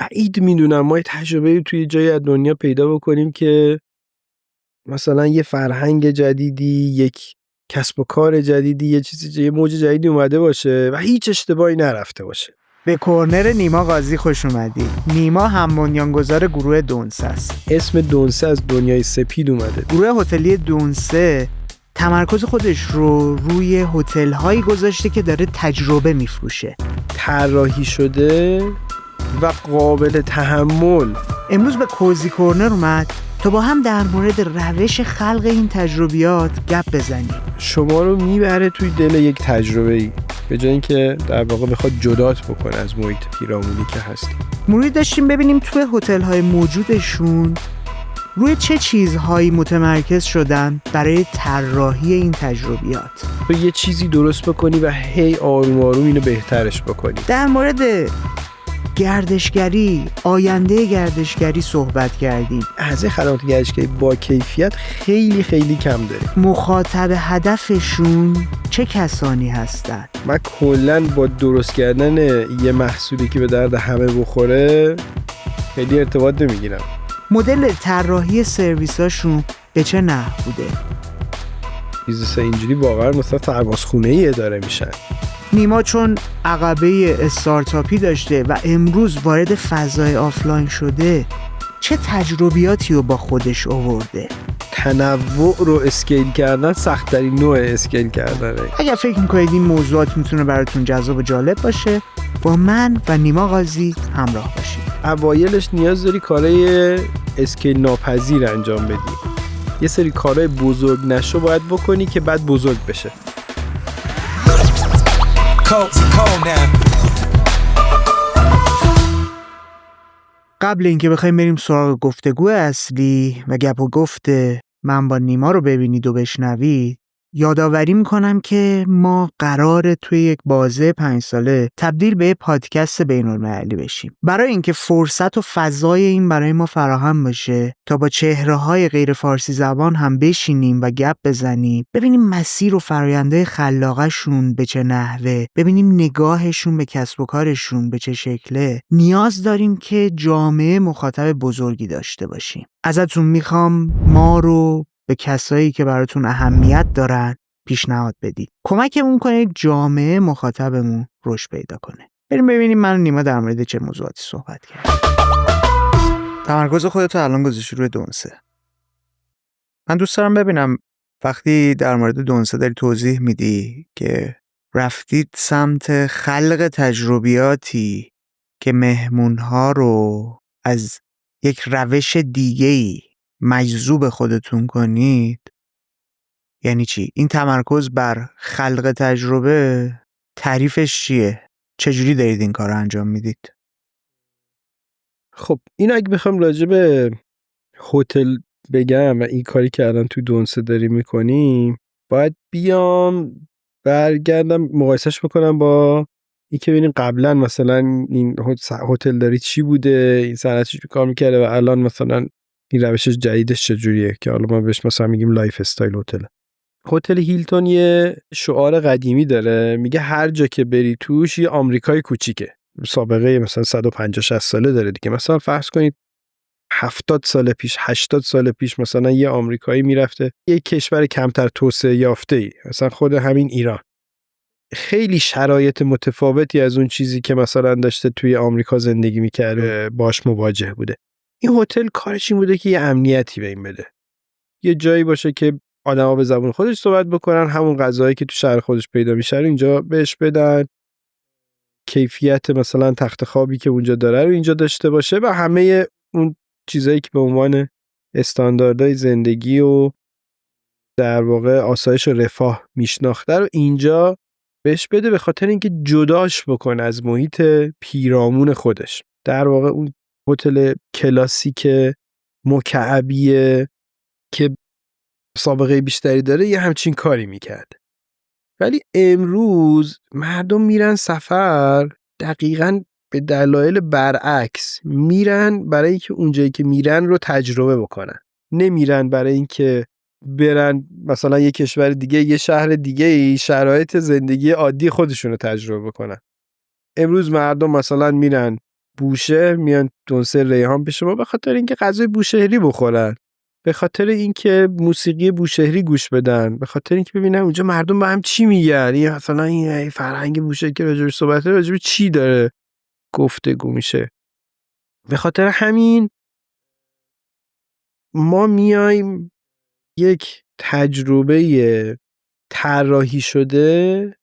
بعید میدونم ما یه تجربه توی جایی از دنیا پیدا بکنیم که مثلا یه فرهنگ جدیدی، یک کسب و کار جدیدی، یه موج جدیدی اومده باشه و هیچ اشتباهی نرفته باشه. به کورنر نیما قاضی خوش اومدی. نیما هم بنیانگذار گروه دونسه است. اسم دونسه از دنیای سپید اومده. گروه هتلی دونسه تمرکز خودش رو روی هتل‌هایی گذاشته که داره تجربه میفروشه. طراحی شده و قابل تحمل. امروز به کوزی کورنر اومد تا با هم در مورد روش خلق این تجربیات گپ بزنیم. شما رو میبره توی دل یک تجربه‌ای به جای اینکه در واقع بخواد جدات بکنه از محیط پیرامونی که هست. مرید داشتیم ببینیم توی هتل‌های موجودشون روی چه چیزهایی متمرکز شدن برای طراحی این تجربیات. تو یه چیزی درست بکنی و هی آروم آروم اینو بهترش بکنی. در مورد گردشگری، آینده گردشگری صحبت کردیم. از خدمات گردشگری با کیفیت خیلی خیلی کم داره. مخاطب هدفشون چه کسانی هستن؟ من کلاً با درست کردن یه محصولی که به درد همه بخوره خیلی ارتباط نمیگیرم. مدل طراحی سرویساشون به چه نحو بوده؟ بیزنس اینجوری واقعا مثلا سربازخونه‌ای اداره میشن. نیما چون عقبه استارتاپی داشته و امروز وارد فضای آفلاین شده، چه تجربیاتی رو با خودش آورده؟ تنوع رو اسکیل کردن سخت‌ترین نوع اسکیل کردنه. اگر فکر میکنید این موضوعات میتونه براتون جذاب و جالب باشه، با من و نیما قاضی همراه باشید. اوایلش نیاز داری کارهای اسکیل ناپذیر انجام بدی. یه سری کارهای بزرگ نشو باید بکنی که بعد بزرگ بشه. قبل اینکه بخوایم بریم سراغ گفتگو اصلی و گپ و گفته من با نیما رو ببینید و بشنوید، یادآوری میکنم که ما قراره توی یک بازه 5 ساله تبدیل به پادکست بین‌المللی بشیم. برای اینکه فرصت و فضای این برای ما فراهم بشه تا با چهره‌های غیر فارسی زبان هم بشینیم و گپ بزنیم، ببینیم مسیر و فراینده خلاقشون به چه نحوه، ببینیم نگاهشون به کسب و کارشون به چه شکله، نیاز داریم که جامعه مخاطب بزرگی داشته باشیم. ازتون میخوام ما رو به کسایی که براتون اهمیت دارن پیشنهاد بدید. کمکمون کنید جامعه مخاطبمون رشد پیدا کنه. بریم ببینیم من و نیما در مورد چه موضوعاتی صحبت کردیم. تمرکز خودتو الان گذاشتی روی دونسه. من دوست دارم ببینم وقتی در مورد دونسه داری توضیح میدی که رفتید سمت خلق تجربیاتی که مهمونها رو از یک روش دیگه‌ای مجذوب خودتون کنید، یعنی چی؟ این تمرکز بر خلق تجربه تعریفش چیه؟ چجوری دارید این کار رو انجام میدید؟ خب این اگه بخوام راجع به هتل بگم و این کاری که الان تو دونسه داریم میکنیم، باید بیام برگردم مقایسهش بکنم با این که ببینیم قبلا مثلا این هتل داری چی بوده، این صنعت چی کار میکرده و الان مثلا این روش جدیدش چجوریه که حالا ما بهش مثلا میگیم لایف استایل هتل. هتل هیلتون یه شعار قدیمی داره، میگه هر جا که بری توش یه آمریکای کوچیکه. سابقه مثلا 150-60 ساله داره دیگه. مثلا فرض کنید 70 سال پیش 80 سال پیش مثلا یه آمریکایی میرفته یه کشور کمتر توسعه یافته‌ای، مثلا خود همین ایران، خیلی شرایط متفاوتی از اون چیزی که مثلا داشته توی آمریکا زندگی میکرده باش مواجه بوده. این هتل کارش این بوده که یه امنیتی به این بده، یه جایی باشه که آدما به زبان خودش صحبت بکنن، همون غذایی که تو شهر خودش پیدا میشه اینجا بهش بدن، کیفیت مثلا تخت خوابی که اونجا داره رو اینجا داشته باشه و همه اون چیزایی که به عنوان استانداردهای زندگی و در واقع آسایش و رفاه میشناخته رو اینجا بهش بده، به خاطر اینکه جداش بکنه از محیط پیرامون خودش. در واقع اون هتل کلاسیک مکعبیه که سابقه بیشتری داره یه همچین کاری میکرد. ولی امروز مردم میرن سفر دقیقاً به دلایل برعکس، میرن برای اینکه اونجایی که میرن رو تجربه بکنن، نمیرن برای اینکه برن مثلا یه کشور دیگه، یه شهر دیگه شرایط زندگی عادی خودشون رو تجربه بکنن. امروز مردم مثلا میرن بوشهر میان دونسه ریحان پیش ما به خاطر اینکه غذای بوشهری بخورن، به خاطر اینکه موسیقی بوشهری گوش بدن، به خاطر اینکه ببینن اونجا مردم با هم چی میگن، این مثلا این فرهنگ بوشهری که راجع به صحبت راجع به چی داره گفتگو میشه. به خاطر همین ما میایم یک تجربه طراحی شده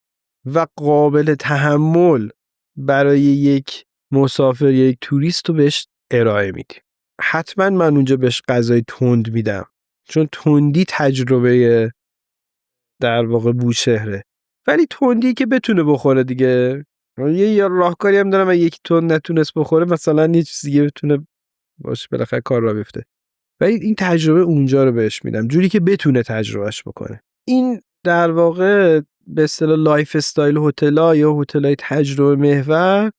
و قابل تحمل برای یک مسافر، یک توریست رو بهش ارائه میدیم. حتما من اونجا بهش غذای تند میدم، چون تندی تجربه در واقع بوشهره، ولی تندی که بتونه بخوره دیگه. یه راهکاری هم دارم اگه یکی تند نتونست بخوره مثلا یه چیز دیگه بتونه باشه، بالاخره کار را بیفته. ولی این تجربه اونجا رو بهش میدم جوری که بتونه تجربهش بکنه. این در واقع به اصطلاح لایف استایل هتل‌ها یا هتل‌های تجربه محور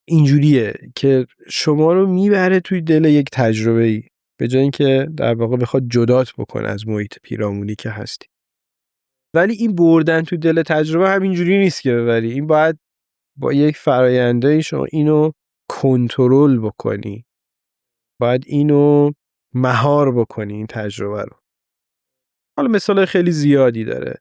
اینجوریه که شما رو میبره توی دل یک تجربه‌ای به جای اینکه در واقع بخواد جدات بکنه از محیط پیرامونی که هستی. ولی این بردن تو دل تجربه همینجوری نیست که ببری، این باید با یک فرآیندی شما اینو کنترل بکنی، باید اینو مهار بکنی این تجربه رو. حالا مثال خیلی زیادی داره،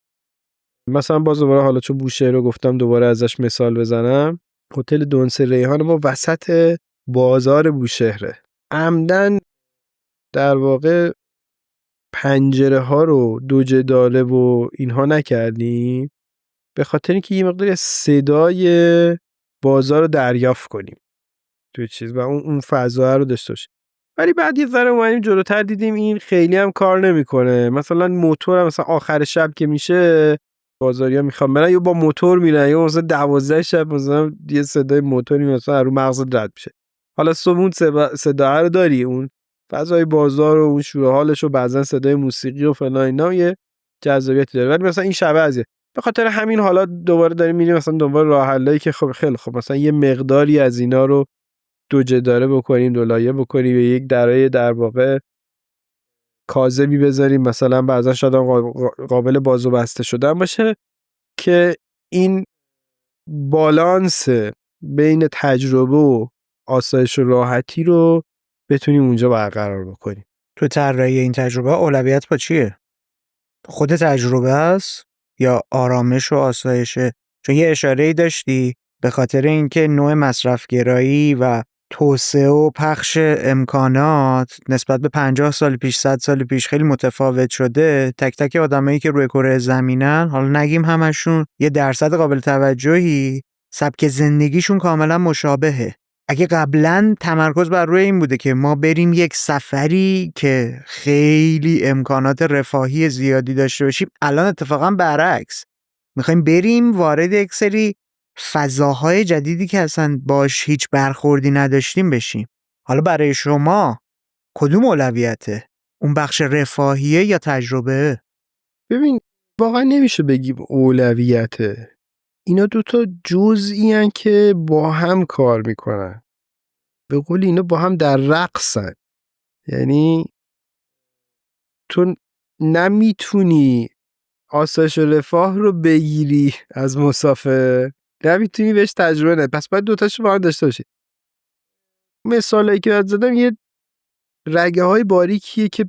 مثلا باز دوباره حالا چون بوشهر رو گفتم دوباره ازش مثال بزنم. هتل دونسه ریحان ما وسط بازار بوشهره. عمدن در واقع پنجره ها رو دوجه داره و اینها نکردیم به خاطر اینکه یه مقداری از صدای بازار رو دریافت کنیم توی چیز و اون فضا رو داشته باشیم. ولی بعد یه ذره اومدیم جلوتر دیدیم این خیلی هم کار نمیکنه. مثلا موتور هم مثلا آخر شب که میشه بازاریا میخوام برن یا با موتور میرن یا مثلا 12 شب مثلا یه صدای موتوری مثلا رو مغز رد میشه. حالا صبح صدا رو داری، اون فضای بازار و اون شور و حالش و بعضن صدای موسیقی و فلان اینا یه جذابیتی داره. ولی مثلا این شبه ازیه، به خاطر همین حالا دوباره داریم میریم مثلا دنبال راه حلایی که خب خیلی خب مثلا یه مقداری از اینا رو دوجه داره بکنیم، دو لایه بکنیم، و یک درای در واقع کاذبی بذاریم مثلا بعضا شاید قابل باز و بسته شدن باشه که این بالانس بین تجربه و آسایش و راحتی رو بتونیم اونجا برقرار بکنیم. تو طراحی این تجربه اولویت با چیه؟ خود تجربه است یا آرامش و آسایشه؟ چون یه اشاره‌ای داشتی به خاطر اینکه نوع مصرفگرایی و توسعه و پخش امکانات نسبت به 50 سال پیش 100 سال پیش خیلی متفاوت شده. تک تک آدمایی که روی کره زمینن، حالا نگیم همشون، یه درصد قابل توجهی سبک زندگیشون کاملا مشابهه. اگه قبلا تمرکز بر روی این بوده که ما بریم یک سفری که خیلی امکانات رفاهی زیادی داشته باشیم، الان اتفاقا برعکس میخوایم بریم وارد یک سری فضاهای جدیدی که اصلا باش هیچ برخوردی نداشتیم بشیم. حالا برای شما کدوم اولویته؟ اون بخش رفاهیه یا تجربه؟ ببین واقعا نمیشه بگیم اولویته، اینا دوتا جزئی هن که با هم کار میکنن، به قول اینا با هم در رقصن. یعنی تو نمیتونی آسایش و رفاه رو بگیری از مسافر، نمیتونی بهش تجربه نه، پس باید دوتاشو با هم داشته باشی. مثالایی که زدم یه رگه های باریکیه که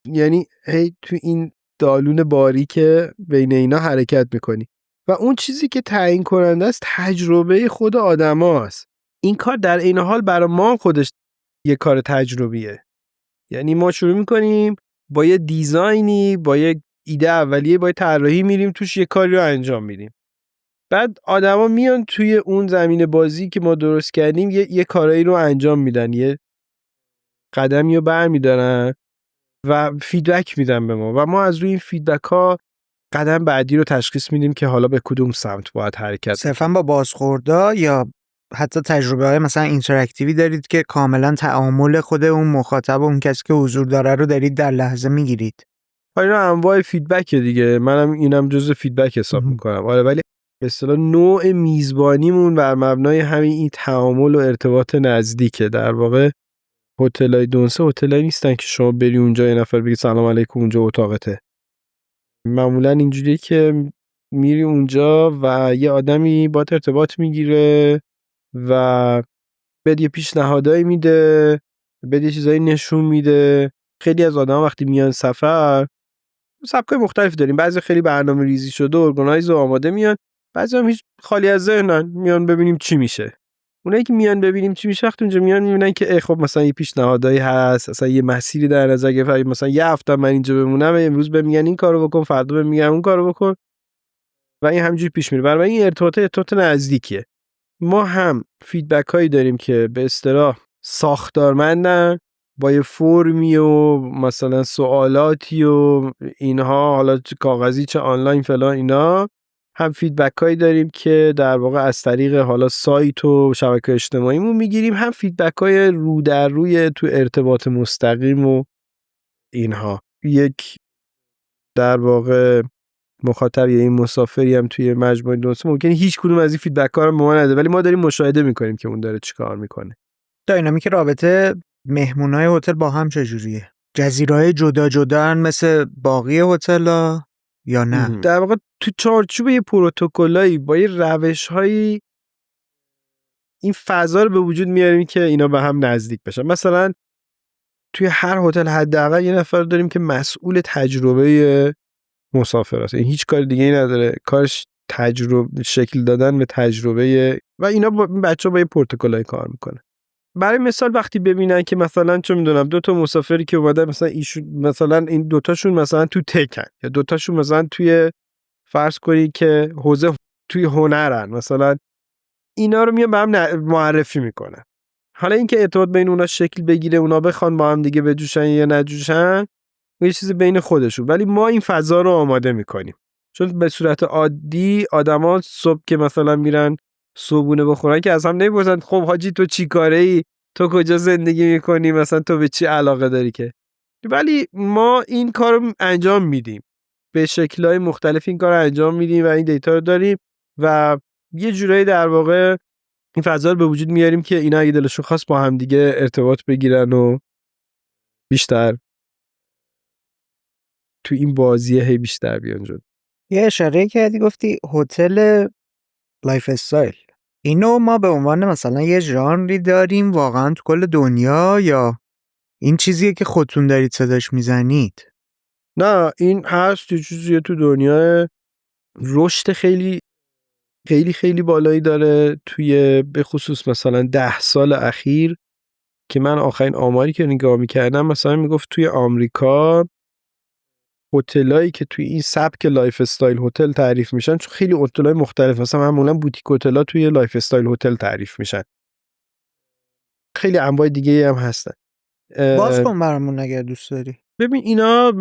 یعنی هی تو این دالون باریک بین اینا حرکت میکنی و اون چیزی که تعیین کننده است تجربه خود آدم هاست. این کار در این حال برای ما خودش یه کار تجربیه. یعنی ما شروع میکنیم با یه دیزاینی، با یه ایده اولیه، با یه طراحی میریم توش یه کاری رو انجام میدیم. بعد آدما میان توی اون زمین بازی که ما درست کردیم یه کارایی رو انجام میدن، یه قدمی رو برمیدارن و فیدبک میدن به ما و ما از روی این فیدبک ها قدم بعدی رو تشخیص میدیم که حالا به کدوم سمت باید حرکت. صرفا با بازخوردا یا حتی تجربه های مثلا اینتراکتیوی دارید که کاملا تعامل خود اون مخاطب و اون کسی که حضور داره رو دارید در لحظه میگیرید؟ اینا انواع فیدبک دیگه، منم اینم جزء فیدبک حساب میکنم. آره، ولی به اصطلاح نوع میزبانیمون بر مبنای همین این تعامل و ارتباط نزدیکه. در واقع هتل‌های دونسه هتل‌هایی نیستن که شما بری اونجا یه نفر بگی سلام علیکم اونجا اتاقته. معمولا اینجوریه که میری اونجا و یه آدمی باهات ارتباط میگیره و بهت یه پیشنهادایی میده، بهت یه چیزایی نشون میده. خیلی از آدما وقتی میان سفر سبکای مختلف داریم. بعضی خیلی برنامه‌ریزی شده و ارگانایز و آماده میان، بعضی هم هیچ خالی از ذهنن، میان ببینیم چی میشه. اونایی که میان ببینیم چی میشه وقتی اونجا میان میبینن که خب مثلا یه پیشنهادایی هست، مثلا یه مسیری در نظر گرفته، مثلا یه هفته من اینجا بمونم، امروز بهم میگن این کارو بکن، فردا بهم میگن اون کارو بکن و این همینجوری پیش میره. برای این ارتباط نزدیکیه. ما هم فیدبک هایی داریم که به اصطلاح ساختارمندن، با یه فرمی و مثلا سوالاتی و اینها، حالا چه کاغذی چه آنلاین فلان اینا. هم فیدبک هایی داریم که در واقع از طریق حالا سایت و شبکه اجتماعیمون میگیریم، هم فیدبک های رو در روی تو ارتباط مستقیم و اینها. یک در واقع مخاطب یا این مسافری هم توی مجموعه دونسه ممکنه هیچ کدوم از این فیدبک ها رو به ما نده، ولی ما داریم مشاهده میکنیم که اون داره چیکار میکنه. داینامیک رابطه مهمونای هتل با هم چجوریه؟ جزیره‌های جدا جدا مثل باقی هتل‌ها یا نه؟ در واقع تو چارچوب یه پروتکلایی با یه روش‌هایی این فضا رو به وجود میاریم که اینا به هم نزدیک بشن. مثلا توی هر هتل حداقل یه نفر داریم که مسئول تجربه مسافر است. این هیچ کار دیگه ای نداره، کارش تجربه شکل دادن به تجربه و اینا. با بچه‌ها با یه پروتکلای کار میکنه. برای مثال وقتی ببینن که مثلا چه میدونم دو تا مسافری که اومدن، مثلا ایشون مثلا این دوتاشون مثلا تو تکن یا دوتاشون مثلا توی فرض کنی که حوزه توی هنرن، مثلا اینا رو میان به هم معرفی میکنن. حالا اینکه ارتباط بین اونا شکل بگیره، اونا بخوان با هم دیگه بجوشن یا نجوشن، یه چیز بین خودشون، ولی ما این فضا رو آماده میکنیم. چون به صورت عادی آدما صبح که مثلا میرن صبحونه بخورن که از هم نمیپرسن خب حاجی تو چی کاره ای، تو کجا زندگی میکنی، مثلا تو به چی علاقه داری، که ولی ما این کار رو انجام میدیم، به شکل‌های مختلف این کار رو انجام میدیم و این دیتا رو داریم و یه جورایی در واقع این فضا رو به وجود میاریم که اینا اگه دلشون خواست با هم دیگه ارتباط بگیرن و بیشتر تو این بازیه هی بیشتر بیان جلو. یه اشاره کردی گفتی هتل لایف استایل. اینو ما به عنوان مثلا یه ژانری داریم واقعا تو کل دنیا یا این چیزیه که خودتون دارید صداش میزنید؟ نه این هست، یه چیزیه تو دنیا، رشد خیلی خیلی خیلی بالایی داره توی به خصوص مثلا 10 سال اخیر که من آخرین آماری که نگاه میکردم مثلا میگفت توی آمریکا هتلایی که توی این سبک لایف استایل هتل تعریف میشن، چون خیلی هتلای مختلف، مثلا معمولا بوتیک هتل‌ها توی لایف استایل هتل تعریف میشن، خیلی انواع دیگه هم هستن. باز کن برامون اگر دوست داری. ببین اینا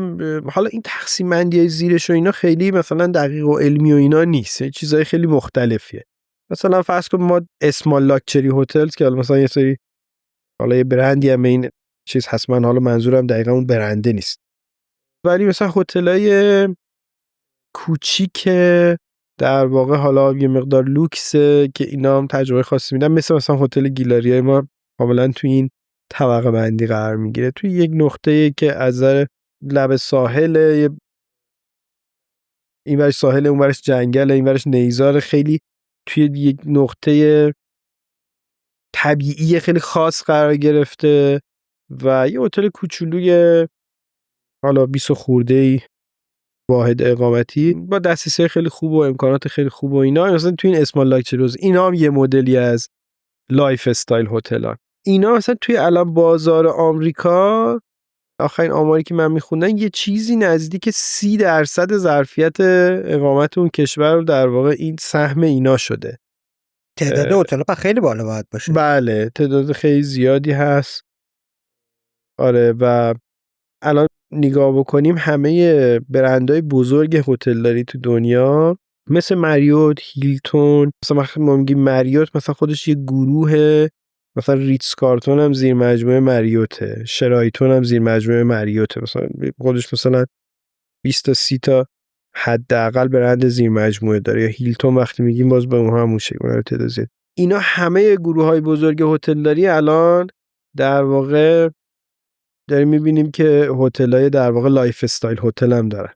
حالا این تقسیم بندی زیرش و اینا خیلی مثلا دقیق و علمی و اینا نیست، چیزای خیلی مختلفیه. مثلا فرض کن ما اسمال لاکچری هتلز که مثلا یه سری حالا یه برندی هم این چیز هست، من حالا منظورم دقیقا اون برنده نیست، ولی مثلا هتلای کوچیک در واقع حالا یه مقدار لوکسه که اینا هم تجربه خاصی میدن، مثلا هتل گیلاریای ما کاملا توی این طبقه بندی قرار میگیره، توی یک نقطه‌ای که از نظر لب ساحل، این ورش ساحل اون ورش جنگل، این ورش نیزار، خیلی توی یک نقطه طبیعی خیلی خاص قرار گرفته و یه هتل کوچولوی حالا 20 خورده‌ای واحد اقامتی با دسترسی خیلی خوب و امکانات خیلی خوب و اینا، مثلا توی این اسمال لاکچریز اینا هم یه مدلی از لایف استایل هتلان. اینا مثلا توی الان بازار آمریکا آخرین آماری که من میخوندم یه چیزی نزدیک 30% ظرفیت اقامت اون کشور رو در واقع این سهم اینا شده. تعداد هتل‌ها خیلی بالا باید باشه. بله تعداد خیلی زیادی هست. آره و الان نگاه بکنیم همه برندهای بزرگ هتلداری تو دنیا مثل مریوت، هیلتون، مثلا ما میگیم مریوت مثلا خودش یه گروه، مثلا ریتز کارتون هم زیر مجموعه مریوته، شرایتون هم زیر مجموعه مریوته، مثلا خودش مثلا 20 تا 30 تا حداقل برند زیر مجموعه داره. یا هیلتون وقتی میگیم باز به اون همون شکل اون تعداد زیاد. اینا همه گروه‌های بزرگ هتلداری الان در واقع داریم میبینیم که هتل‌های در واقع لایف استایل هتل هم دارن،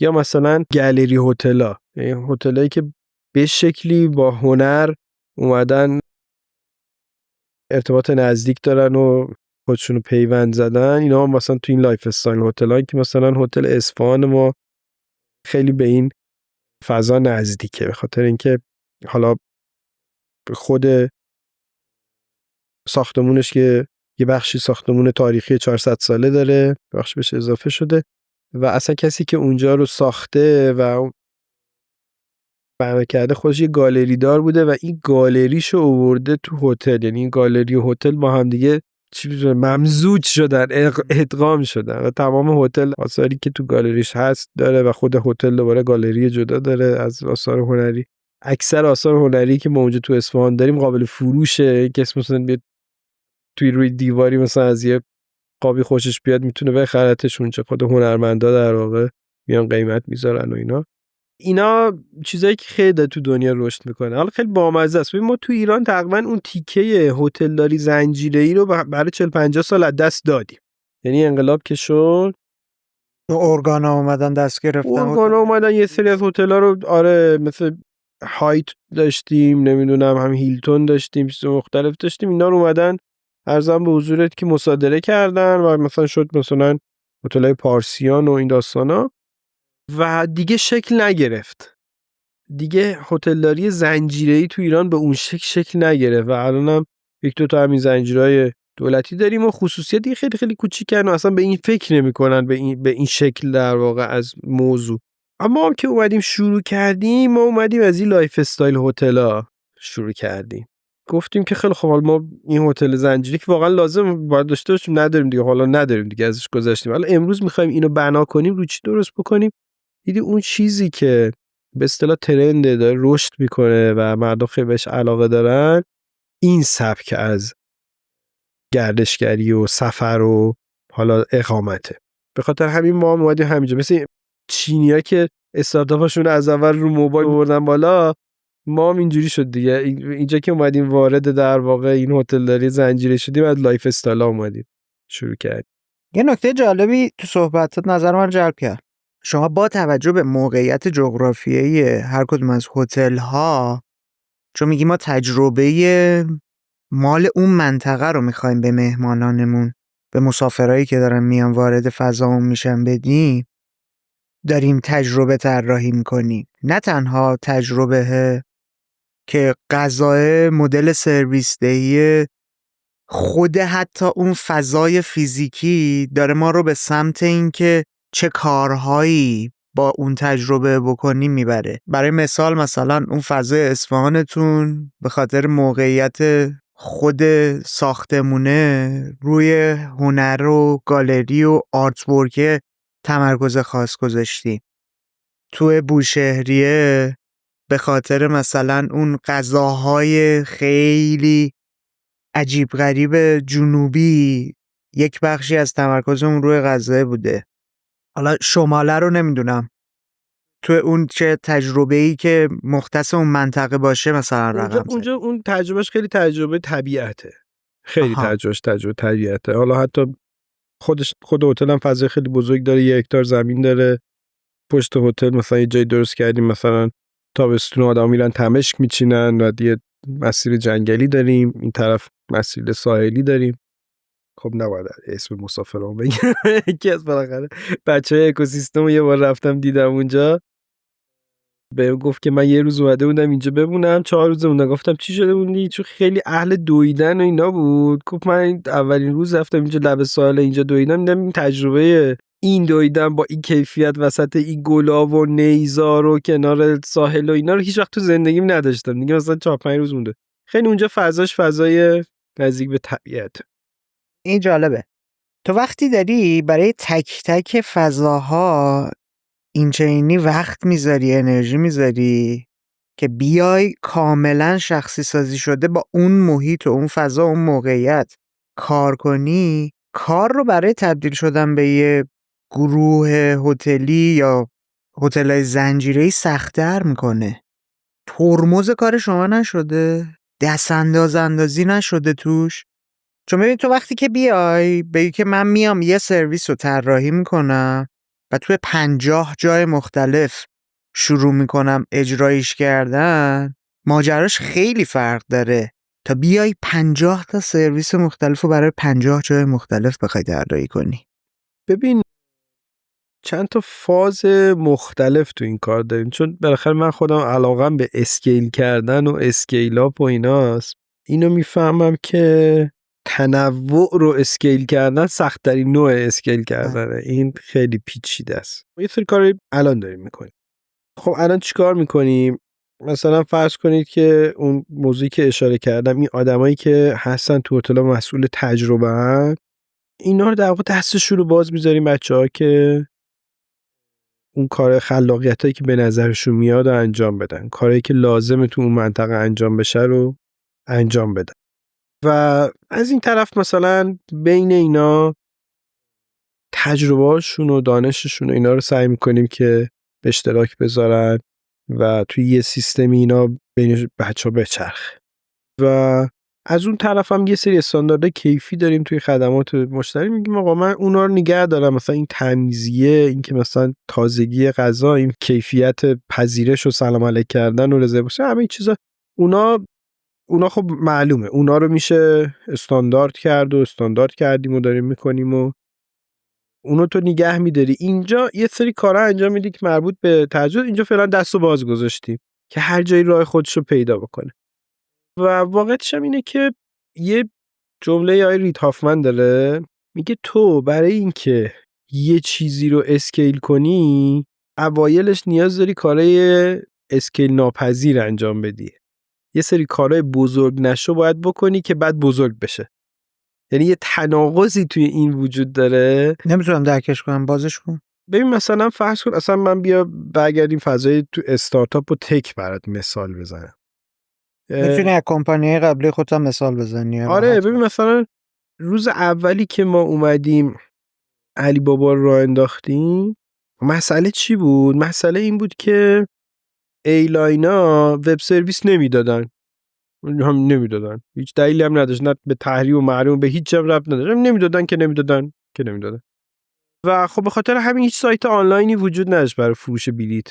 یا مثلا گالری هتل‌ها، یعنی هتل‌هایی که به شکلی با هنر اومدن ارتباط نزدیک دارن و خودشونو پیوند زدن. اینا هم مثلا تو این لایف استایل هتل‌هایی که مثلا هتل اصفهان ما خیلی به این فضا نزدیکه، به خاطر اینکه حالا خود ساختمونش که یه بخشی ساختمون تاریخی 400 ساله داره، بخش بهش اضافه شده و اصلا کسی که اونجا رو ساخته و بنا کرده خودش یه گالری دار بوده و این گالریشو آورده تو هتل. یعنی این گالری و هتل با هم دیگه ممزوج شدن، ادغام شدن و تمام هتل آثاری که تو گالریش هست داره و خود هتل دوباره گالری جدا داره از آثار هنری. اکثر آثار هنری که ما اونجا تو اصفهان داریم قابل فروشه، کسی مثلا بیاد توی روی دیواری مثلا از یه قابی خوشش بیاد میتونه بخرتش، اونجا خود هنرمندا در واقع میان قیمت میذارن و اینا چیزایی که خیلی تو دنیا رشد میکنه. حالا خیلی بامزه است. ما تو ایران تقریبا اون تیکه هتلداری زنجیره‌ای رو برای 40-50 سال از دست دادیم. یعنی انقلاب که شد ارگانا اومدن دست گرفتن، ارگانا اومدن یه سری از هتل‌ها رو، آره، مثل هایت داشتیم، نمیدونم هم هیلتون داشتیم، چیز مختلف داشتیم، اینا رو اومدن ارزم به حضورت که مصادره کردن و مثلا شد مثلا هتل‌های پارسیان و این داستانا و دیگه شکل نگرفت. دیگه هتلداری زنجیره‌ای تو ایران به اون شکل نگرفت و الانم یک دو تا همین زنجیرهای دولتی داریم و خصوصیتی خیلی خیلی کوچیکن و اصلا به این فکر نمی‌کنن به این شکل در واقع از موضوع. اما هم که اومدیم شروع کردیم، ما اومدیم از این لایف استایل هتل‌ها شروع کردیم. گفتیم که خیلی خوب، ما این هتل زنجیری که واقعا لازم باید داشته باشیم نداریم دیگه، حالا نداریم دیگه، ازش گذشتیم. حالا امروز می‌خوایم اینو بنا کنیم، رو چی درست بکنیم؟ دیدی اون چیزی که به اصطلاح ترنده داره رشد میکنه و مردم خیلی بهش علاقه دارن، این سبک از گردشگری و سفر و حالا اقامته. به خاطر همین ما اومدیم همینجا، مثل چینی‌ها که استارتاپشون از اول رو موبایل بردن بالا، ما هم اینجوری شد دیگه. اینجا که اومدیم وارد در واقع این هتلداری زنجیره شدیم، از لایف استایل اومدیم شروع کردیم. یه نکته جالبی تو صحبتات نظر من جلب کرد. شما با توجه به موقعیت جغرافیایی هر کدوم از هتل‌ها، چون میگی ما تجربه مال اون منطقه رو میخوایم به مهمانانمون، به مسافرایی که دارن میان وارد فضامون میشن بدیم، داریم تجربه طراحی میکنیم. نه تنها تجربه که غذای مدل سرویس دهی، خود حتی اون فضای فیزیکی داره ما رو به سمت این که چه کارهایی با اون تجربه بکنیم میبره. برای مثلا اون فضای اصفهانتون به خاطر موقعیت خود ساختمونه روی هنر و گالری و آرت ورک تمرکز خاص گذاشتیم. توی بوشهریه به خاطر مثلا اون غذاهای خیلی عجیب غریب جنوبی یک بخشی از تمرکزمون روی غذای بوده. حالا شماله رو نمیدونم تو اون چه تجربه‌ای که مختص اون منطقه باشه مثلا رقم اونجا اون تجربهش خیلی تجربه طبیعته. خیلی تجربه طبیعته. حالا حتی خود هتل هم فضای خیلی بزرگ داره، 1 هکتار زمین داره. پشت هتل مثلا یه جای درست کردیم، مثلا تابستون آدم میرن تمشک میچینن و یه مسیر جنگلی داریم، این طرف مسیر ساحلی داریم. خب نباید اسم مسافران بگم یکی از بالاخره بچهای اکوسیستم یه بار رفتم دیدم اونجا، بهم گفت که من یه روز اومده بودم اینجا بمونم، 4 روز موندم. گفتم چی شده بودی؟ چون خیلی اهل دویدن و اینا بود. گفت من اولین روز رفتم اینجا لب ساحل اینجا دویدم، دیدم این تجربه این دویدن با این کیفیت وسط این گلاب و نیزار و کنار ساحل و اینا رو هیچ وقت تو زندگیم نداشتم دیگه. مثلا 4-5 روز مونده. خیلی اونجا فضای نزدیک به طبیعت. این جالبه. تو وقتی داری برای تک تک فضاها این چنینی وقت میذاری، انرژی میذاری که بیای کاملا شخصی سازی شده با اون محیط و اون فضا و اون موقعیت کار کنی، کار رو برای تبدیل شدن به یه گروه هتلی یا هتل‌های زنجیره‌ای سخت‌تر میکنه. ترمز کار شما نشده، دست اندازی نشده توش. چون ببین تو وقتی که بیای بگی که من میام یه سرویس رو طراحی میکنم و توی 50 جای مختلف شروع میکنم اجرایش کردن، ماجراش خیلی فرق داره تا بیای 50 تا سرویس مختلف رو برای 50 جای مختلف بخوای طراحی کنی؟ ببین چند تا فاز مختلف تو این کار داریم، چون بالاخره من خودم علاقم به اسکیل کردن و اسکیل اپ و ایناست. اینو میفهمم که تنوع رو اسکیل کردن سخت‌ترین نوع اسکیل کردنه. این خیلی پیچیده است. یه سری کاری الان داریم میکنیم. خب الان چیکار میکنیم؟ مثلا فرض کنید که اون موضوعی که اشاره کردم، این آدمایی که هستن تو هتل مسئول تجربه هن، اینا رو در واقع دستشون رو باز میذاریم بچه‌ها که اون کار خلاقیتایی که به نظرشون میاد رو انجام بدن، کارهایی که لازمه تو اون منطقه انجام بشه رو انجام بدن. و از این طرف مثلا بین اینا تجربه‌هاشون و دانششون و اینا رو سعی میکنیم که به اشتراک بذارن و توی یه سیستمی اینا بین بچه‌ها بچرخه. و از اون طرف هم یه سری استانداردهای کیفی داریم توی خدمات مشتری، میگیم آقا من اونا رو نگه دارم، مثلا این تمیزیه، این که مثلا تازگی غذا، این کیفیت پذیرش و سلام علیک کردن و رزرواسیون، همه این چیزا اونا خب معلومه، اونا رو میشه استاندارد کرد و استاندارد کردیم و داریم میکنیم و اونو تو نگه میداری. اینجا یه سری کارا انجام میدی که مربوط به تجربه، اینجا فعلا دستو باز گذاشتیم که هر جایی راه خودش رو پیدا بکنه. و واقعیتش هم اینه که یه جمله آقای رید هافمن داره، میگه تو برای اینکه یه چیزی رو اسکیل کنی اوایلش نیاز داری کارهای اسکیل ناپذیر انجام بدی. یه سری کارهای بزرگ نشو باید بکنی که بعد بزرگ بشه. یعنی یه تناقضی توی این وجود داره. نمیتونم درکش کنم، بازش کن. ببین مثلا فرض کن اصلا من بیا برگردیم فضای تو استارتاپ و تک برات مثال بزنم. میتونی از کمپانی قبلی خودت هم مثال بزنی. آره ببین مثلا روز اولی که ما اومدیم علی بابا رو راه انداختیم، مسئله چی بود؟ مسئله این بود که ایلاینا وب سرویس نمیدادن. هم نمیدادن، هیچ دلیلی هم نداشت، نه به تحریم و محریم به هیچ هم ربط نداشت، نمیدادن. و خب به خاطر همین هیچ سایت آنلاینی وجود نداشت برای فروش بلیت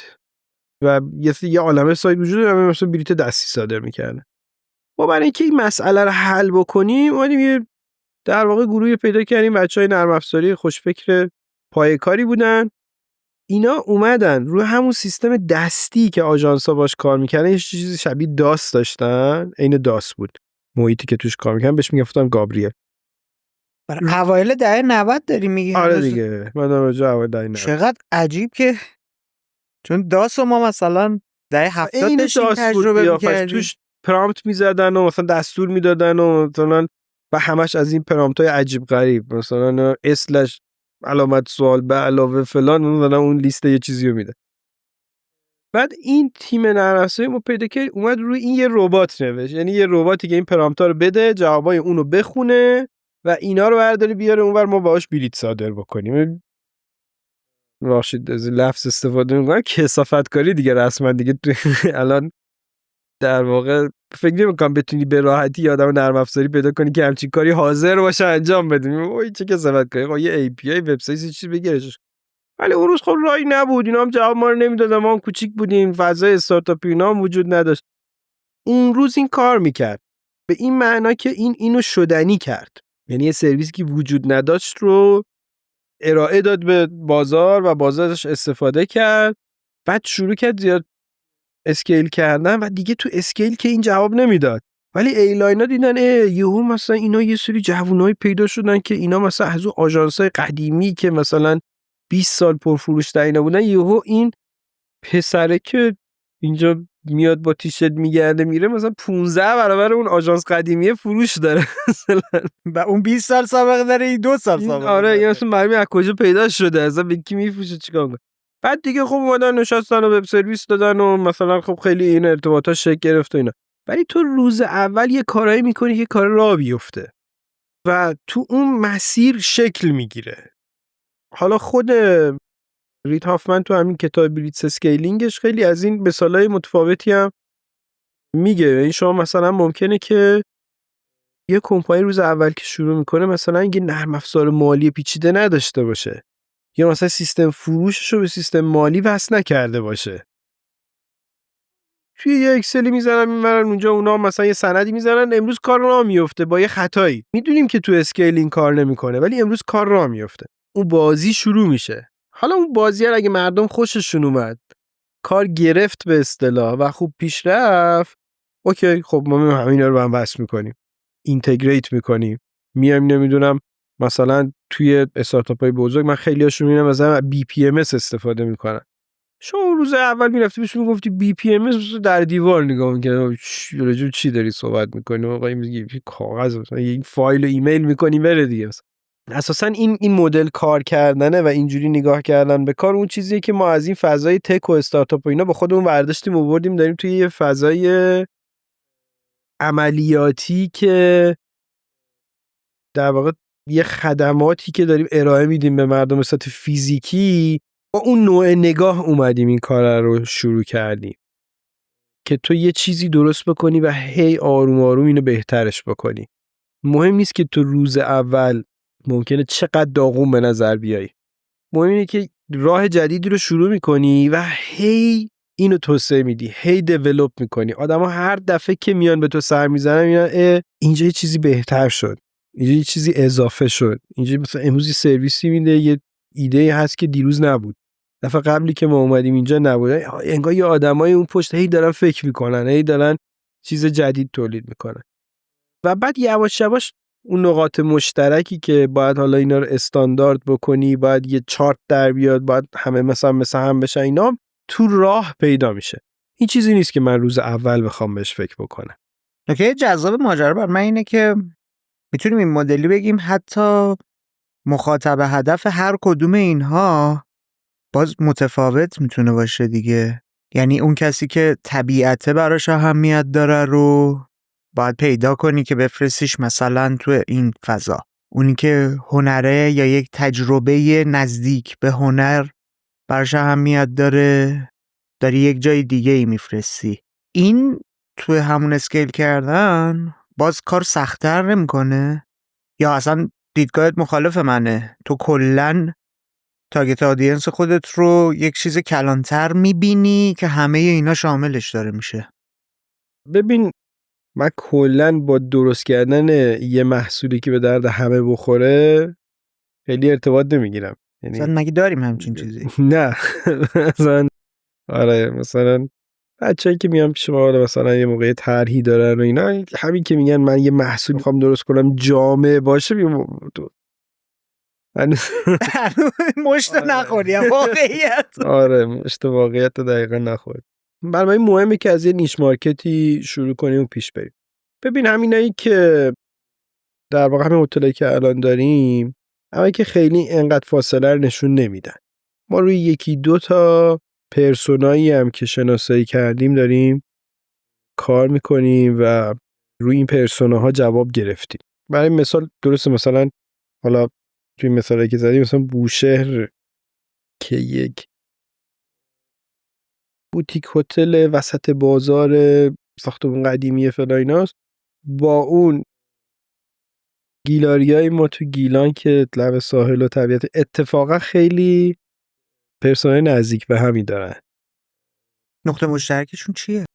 و یه عالمه سایت وجود داشت مثلا بلیت دستی صادر می‌کردن. ما برای اینکه این مسئله رو حل بکنیم اومدیم یه در واقع گروهی پیدا کردیم، بچهای نرم افزاری خوشفکر پایه‌کاری بودن. اینا اومدن روی همون سیستم دستی که آژانس‌ها باش کار می‌کردن یه چیزی شبیه داس داشتن، عین داس بود محیطی که توش کار می‌کردن، بهش میگفتن گابریل. برای اوایل دهه 90 داری میگی؟ آره دیگه من راجع اوایل دهه 90. چقدر عجیب که چون داس ما مثلا دهه 70 داشتیم تجربه می‌کردیم، توش پرامپت می‌زدن و مثلا دستور میدادن و مثلا و همش از این پرامپت‌های عجیب غریب، مثلا اسلش علامت سوال به علاوه فلان، مثلا اون لیست یه چیزی رو میده. بعد این تیم نرم افزاری ما پیدا کرد اومد روی این یه ربات نوشت، یعنی یه رباتی که این پرامپتا رو بده، جوابای اونو بخونه و اینا رو برداره بیاره اونور ما باهاش بلیت صادر بکنیم. راشد از لفظ استفاده می‌کنه کثافتکاری دیگه، رسما دیگه الان در واقع فکر نمی‌کنم بتونی به راحتی یه آدم نرم افزاری پیدا کنی که همچین کاری حاضر باشه انجام بده. اوه چه کثافتکاری، خب یه API وبسایت چیزی بگیرش. ولی اون روز خب راهی نبود، اینا هم جواب ما رو نمیدادن، ما هم کوچیک بودیم، فضای استارتاپی اینا هم وجود نداشت. اون روز این کار میکرد به این معنا که اینو شدنی کرد، یعنی یه سرویسی که وجود نداشت رو ارائه داد به بازار و بازارش استفاده کرد. بعد شروع کرد زیاد اسکیل کردن و دیگه تو اسکیل که این جواب نمیداد، ولی ایلاینا دیدن یهو مثلا اینا یه سری جوونای پیدا شدن که اینا مثلا از اون آژانس‌های قدیمی که مثلا 20 سال پرفروش در اینا بودن، یهو این پسره که اینجا میاد با تیشرت میگرده میره مثلا 15 برابر اون آژانس قدیمی فروش داره مثلا، و اون 20 سال سابقه داره، این 2 سال سابقه آره داره. این اصلا معلومه از کجا پیدا شده، اصلا به کی میفروشه چیکار کنه. بعد دیگه خب اومدن نشستن و وب سرویس دادن و مثلا خب خیلی این ارتباطات شکل گرفت و اینا. ولی تو روز اول یه کارایی میکنی که کار راه بیفته و تو اون مسیر شکل میگیره. حالا خود رید هافمن تو همین کتاب بلیتز اسکیلینگش خیلی از این مثالای متفاوتی هم میگه. این شما مثلا ممکنه که یه کمپانی روز اول که شروع میکنه مثلا یه نرم افزار مالی پیچیده نداشته باشه، یا مثلا سیستم فروشش رو به سیستم مالی وصل نکرده باشه. توی یه اکسلی میزنن میبرن اونجا، اونا مثلا یه سندی میزنن، امروز کار راه میفته با یه خطایی. میدونیم که تو اسکیلینگ کار نمیکنه ولی امروز کار راه میفته. اون بازی شروع میشه. حالا اون بازی اگه مردم خوششون اومد، کار گرفت به اصطلاح و خوب پیش رفت، اوکی خب ما همینا رو با هم وصل میکنیم، اینتگریت میکنیم، میایم نمیدونم مثلا توی استارتاپ‌های بزرگ من خیلیاشون میبینم مثلا BPMS استفاده میکنن. شما روز اول میرفتی بهش میگفتی BPMS، در دیوار نگاه میکنه، راجع چی داری صحبت میکنی؟ آقا میگی کاغذ مثلا این فایل و ایمیل میکنی بره دیگه. اساسا این مدل کار کردنه و اینجوری نگاه کردن به کار اون چیزیه که ما از این فضای تک و استارتاپ و اینا با خودمون برداشتیم و بردیم داریم توی یه فضای عملیاتی که در واقع یه خدماتی که داریم ارائه میدیم به مردم به صورت فیزیکی، با اون نوع نگاه اومدیم این کار رو شروع کردیم که تو یه چیزی درست بکنی و هی آروم آروم اینو بهترش بکنی. مهم نیست که تو روز اول ممکنه چقدر داغون به نظر بیای، مهم اینه که راه جدیدی رو شروع میکنی و هی اینو توسعه میدی، هی دیولپ میکنی. آدما هر دفعه که میان به تو سر میزنن میگن اینجا یه چیزی بهتر شد، اینجا یه چیزی اضافه شد، اینجا مثلا امروز یه سرویسی میده، یه ایده هست که دیروز نبود، دفعه قبلی که ما اومدیم اینجا نبود. انگار یه آدمای اون پشت هی دارن فکر میکنن، هی دارن چیز جدید تولید میکنن و بعد یواش یواش اون نقاط مشترکی که باید حالا اینا رو استاندارد بکنی، باید یه چارت در بیاد، باید همه مثل هم بشن، اینا تو راه پیدا میشه. این چیزی نیست که من روز اول بخوام بهش فکر بکنم. نکته جذاب ماجرا بر من اینه که میتونیم این مدلی بگیم حتی مخاطب هدف هر کدوم اینها باز متفاوت میتونه باشه دیگه. یعنی اون کسی که طبیعته براش اهمیت داره رو باید پیدا کنی که بفرستیش مثلا تو این فضا. اونی که هنره یا یک تجربه نزدیک به هنر براش اهمیت داره، داری یک جای دیگه ای میفرستی. این توی همون اسکیل کردن باز کار سخت‌تر نمی‌کنه؟ یا اصلا دیدگاهت مخالف منه؟ تو کلن تارگت آدینس خودت رو یک چیز کلانتر میبینی که همه اینا شاملش داره میشه؟ ببین من کلا با درست کردن یه محصولی که به درد همه بخوره خیلی ارتباط نمیگیرم. مثلا یعنی مگه داریم همچین چیزی؟ نه مثلا آره مثلا بچه‌ای که میان پیش ما مثلا یه موقع طرحی دارن و اینا، همین که میگن من یه محصول میخوام درست کنم جامع باشه، مشت نخوری واقعیت. آره مشت واقعیت دقیقا نخورد. برای من مهمه که از یه نیش مارکتی شروع کنیم و پیش بریم. ببین همینایی که در واقع همین هتلایی که الان داریم، اما که خیلی انقدر فاصله رو نشون نمیدن. ما روی یکی دو تا پرسونایی هم که شناسایی کردیم داریم کار میکنیم و روی این پرسوناها جواب گرفتیم. برای مثال درسته مثلا حالا توی مثالی که زدیم مثلا بوشهر که یک بوتیک هتل وسط بازار ساختمون قدیمی فلاناست، با اون گیلاریای ما تو گیلان که لب ساحل و طبیعت اتفاقا خیلی پرسونای نزدیک به همی دارن. نقطه مشترکشون چیه؟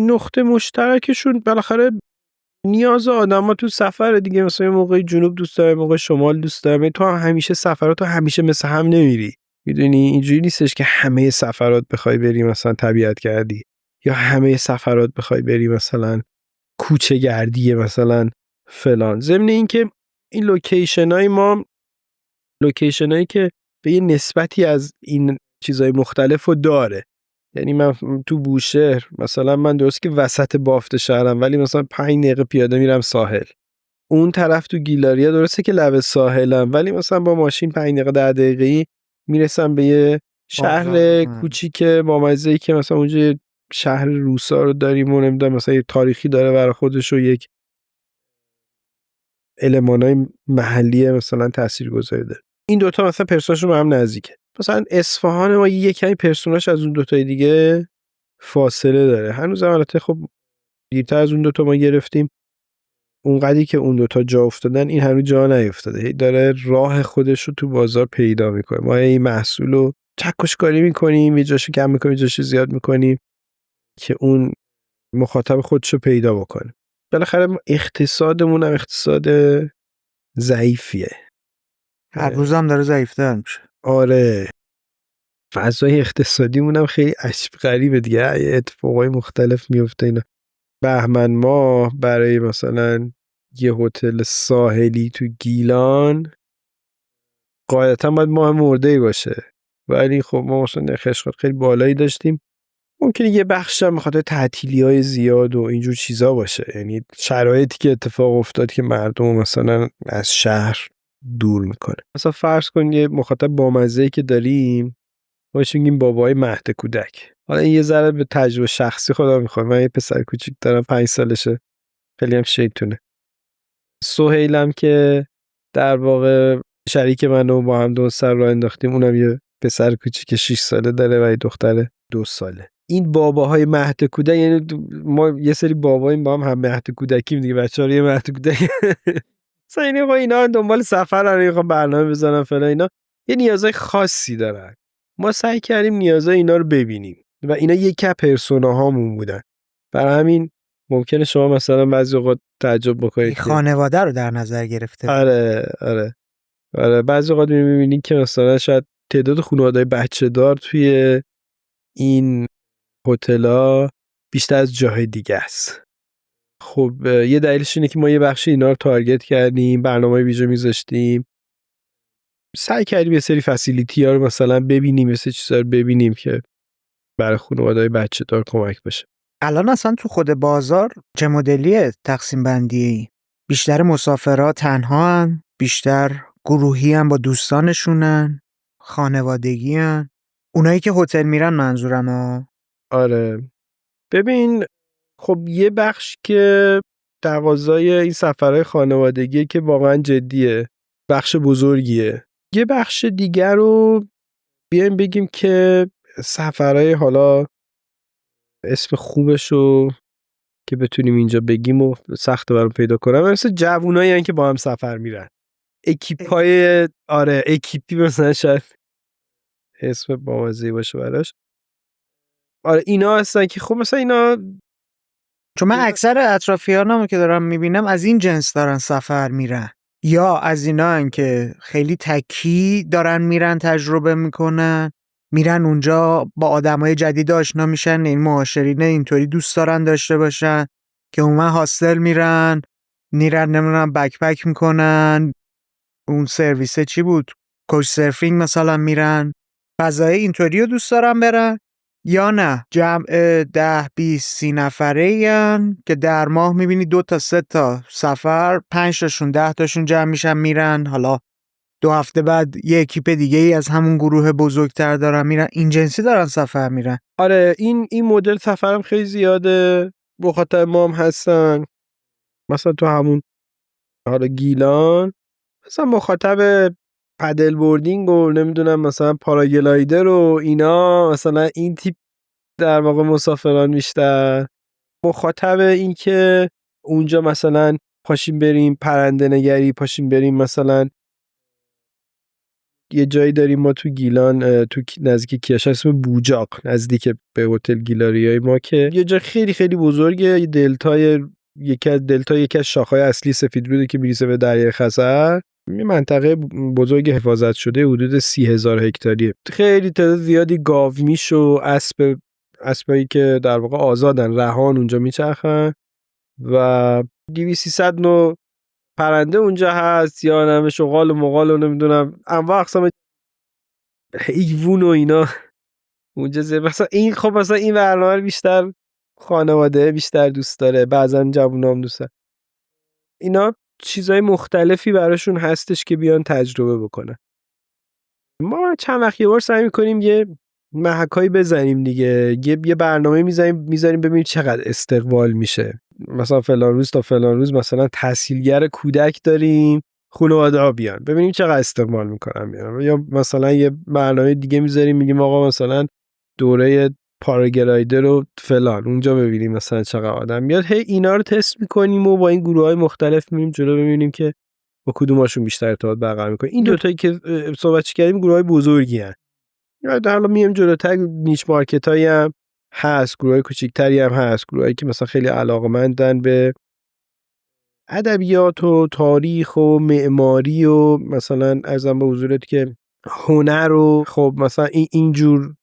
نقطه مشترکشون بالاخره نیاز آدما تو سفر دیگه، مثلا یه موقع جنوب دوست دارم، موقع شمال دوست دارم. تو هم همیشه سفراتو همیشه مثل هم نمیری، میدونی اینجوری نیستش که همه سفرات بخوای بری مثلا طبیعت گردی یا همه سفرات بخوای بری مثلا کوچه گردی مثلا فلان. ضمن اینکه این لوکیشنای ما لوکیشنایی که به یه نسبتی از این چیزای مختلفو داره. یعنی من تو بوشهر مثلا من درست که وسط بافت شهرم ولی مثلا 5 دقیقه پیاده میرم ساحل. اون طرف تو گیلاریا درسته که لب ساحلم ولی مثلا با ماشین 5 دقیقه 10 دقیقه‌ای میرسم به یه شهر کوچیک با مزه‌ای که مثلا اونجا شهر روسا رو داریم و نمیدونم مثلا یه تاریخی داره برای خودش و یک المانای محلی مثلا تاثیرگذاری داره. این دوتا مثلا پرسوناشون با هم نزدیکه. مثلا اصفهان ما یه کمی پرسوناش از اون دوتای دیگه فاصله داره. هنوز البته خب دیرتر از اون دوتا ما گرفتیم. اونقدری که اون دوتا جا افتادن این هنوز جا نیفتاده. داره راه خودش رو تو بازار پیدا میکنه. ما این محصول رو چکشکاری میکنیم، یه جاشو کم میکنیم، یه جاشو زیاد میکنیم که اون مخاطب خودشو پیدا بکنه. بالاخره اقتصادمون هم اقتصاد ضعیفیه. هر روزم داره ضعیف‌تر میشه. آره، فضای اقتصادیمون هم خیلی عجیب غریبه دیگه، اتفاقای مختلف میفته اینا. بهمن ماه برای مثلا یه هتل ساحلی تو گیلان قاعدتا باید ماه مرده‌ای باشه، ولی خب ما مثلا نرخ اشغال خیلی بالایی داشتیم. ممکنه یه بخش هم بخاطر تعطیلی‌های زیاد و اینجور چیزا باشه، یعنی شرایطی که اتفاق افتاد که مردم مثلا از شهر دور میکنه. مثلا فرض کن یه مخاطب بامزه‌ای که داریم، ما بهش میگیم بابای مهد کودک. حالا این یه ذره به تجربه شخصی خودم میخوام، من یه پسر کوچیک دارم 5 سالشه، خیلی هم شیطونه. سهیلم که در واقع شریک منو با هم 2 سال راه انداختیم، اونم یه پسر کوچیک 6 ساله داره و یه دختر 2 ساله. این باباهای مهد کودک، یعنی ما یه سری باباییم با هم مهد کودکیم دیگه، بچه‌ها رو یه مهد کودک مثلا اینا دنبال سفرن، میخوام برنامه بزنن فلان، اینا یه نیازهای خاصی دارن. ما سعی کردیم نیازهای اینا رو ببینیم و اینا یکی از پرسوناهامون بودن. برای همین ممکنه شما مثلا بعضی اوقات تعجب بکنید که خانواده رو در نظر گرفته. آره بعضی اوقات می‌بینید که مثلا شاید تعداد خانواده‌های بچه‌دار توی این هتل‌ها بیشتر از جاهای دیگه است. خب یه دلیلش اینه که ما یه بخش اینا رو تارگت کردیم، برنامه ویژه میذاشتیم، سعی کردیم یه سری فسیلیتی‌ها رو مثلا ببینیم، یه سری چیزا رو ببینیم که برای خانواده‌های بچه‌دار کمک بشه. الان اصلا تو خود بازار چه مدلیه تقسیم بندی؟ بیشتر مسافرها تنها هن؟ بیشتر گروهی هن با دوستانشونن؟ خانوادگی هن؟ اونایی که هتل میرن منظورم ها. آره ببین، خب یه بخش که تقاضای این سفرهای خانوادگیه که واقعا جدیه، بخش بزرگیه. یه بخش دیگر رو بیایم بگیم که سفرهای، حالا اسم خوبشو که بتونیم اینجا بگیم و سخت برام پیدا کنم، مثل جوونایی هن که با هم سفر میرن، اکیپای اکیپی مثلا، شاید اسم بامزه‌ای باشه براش. آره اینا هستن که خب مثلا اینا، چون من اکثر اطرافیانمو که دارم میبینم از این جنس دارن سفر میرن، یا از اینا هن که خیلی تکی دارن میرن تجربه میکنن، میرن اونجا با آدمای جدید آشنا میشن، این معاشرین اینطوری دوست دارن داشته باشن که اون هاستل میرن نمیدونم بکپک میکنن، اون سرویسه چی بود، کوچ سرفینگ مثلا میرن، فضای اینطوری رو دوست دارن برن، یا نه جمع 10 20 30 نفره این که در ماه میبینی 2 تا 3 تا سفر 5 تاشون 10 تاشون جمع میشن میرن، حالا 2 هفته بعد یه اکیپ دیگه ای از همون گروه بزرگتر دارن میرن، این جنسی دارن سفر میرن. آره این مدل سفرم خیلی زیاده، مخاطب ما هم هستن. مثلا تو همون حالا گیلان مثلا مخاطب پدل بوردینگ و نمیدونم مثلا پاراگلایدر و اینا، مثلا این تیپ در واقع مسافران بیشتر. مخاطب این که اونجا مثلا پاشیم بریم پرنده نگری، پاشیم بریم مثلا یه جایی داریم ما تو گیلان، تو نزدیک کیاش، اسم بوجاق، نزدیک به هتل گیلاریای ما، که یه جا خیلی خیلی بزرگه، یه یکی از شاخه‌های اصلی سفیدروده که میریسه به دریای خزر. یه منطقه بزرگ حفاظت شده، حدود 30,000 هکتاریه. خیلی تعداد زیادی گاومیش و اسبایی که در واقع آزادن، رهان اونجا میچرخن و 200-300 نوع پرنده اونجا هست، یا نمه شغال و مغال و نمیدونم انواع اقسام حیوان و اینا اونجا مثلا این، خب مثلا این برنامه بیشتر خانواده بیشتر دوست داره، بعضا جوونا هم دوست داره. اینا چیزای مختلفی براشون هستش که بیان تجربه بکنن. ما چند وقت یه بار سعی میکنیم یه محکایی بزنیم دیگه، یه برنامه میذاریم ببینیم چقدر استقبال میشه. مثلا فلان روز تا فلان روز مثلا تحصیلگر کودک داریم، خانواده ها بیان ببینیم چقدر استقبال میکنن. یا مثلا یه برنامه دیگه میذاریم، میگیم آقا مثلا دوره پاراگلایدر رو فلان اونجا ببینیم مثلا چقدر آدم میاد. هی اینا رو تست میکنیم و با این گروهای مختلف میریم جلو، ببینیم که با کدوماشون بیشتر ارتباط برقرار میکنیم. این دوتایی که صحبت کردیم گروهای بزرگی هستن. حالا میایم جلوتر نیچ مارکتایی هم هست، گروهای کوچیک‌تری هم هست، گروهایی که مثلا خیلی علاقه‌مندن به ادبیات و تاریخ و معماری و مثلا ارزم به حضورت که هنر و خب مثلا اینجور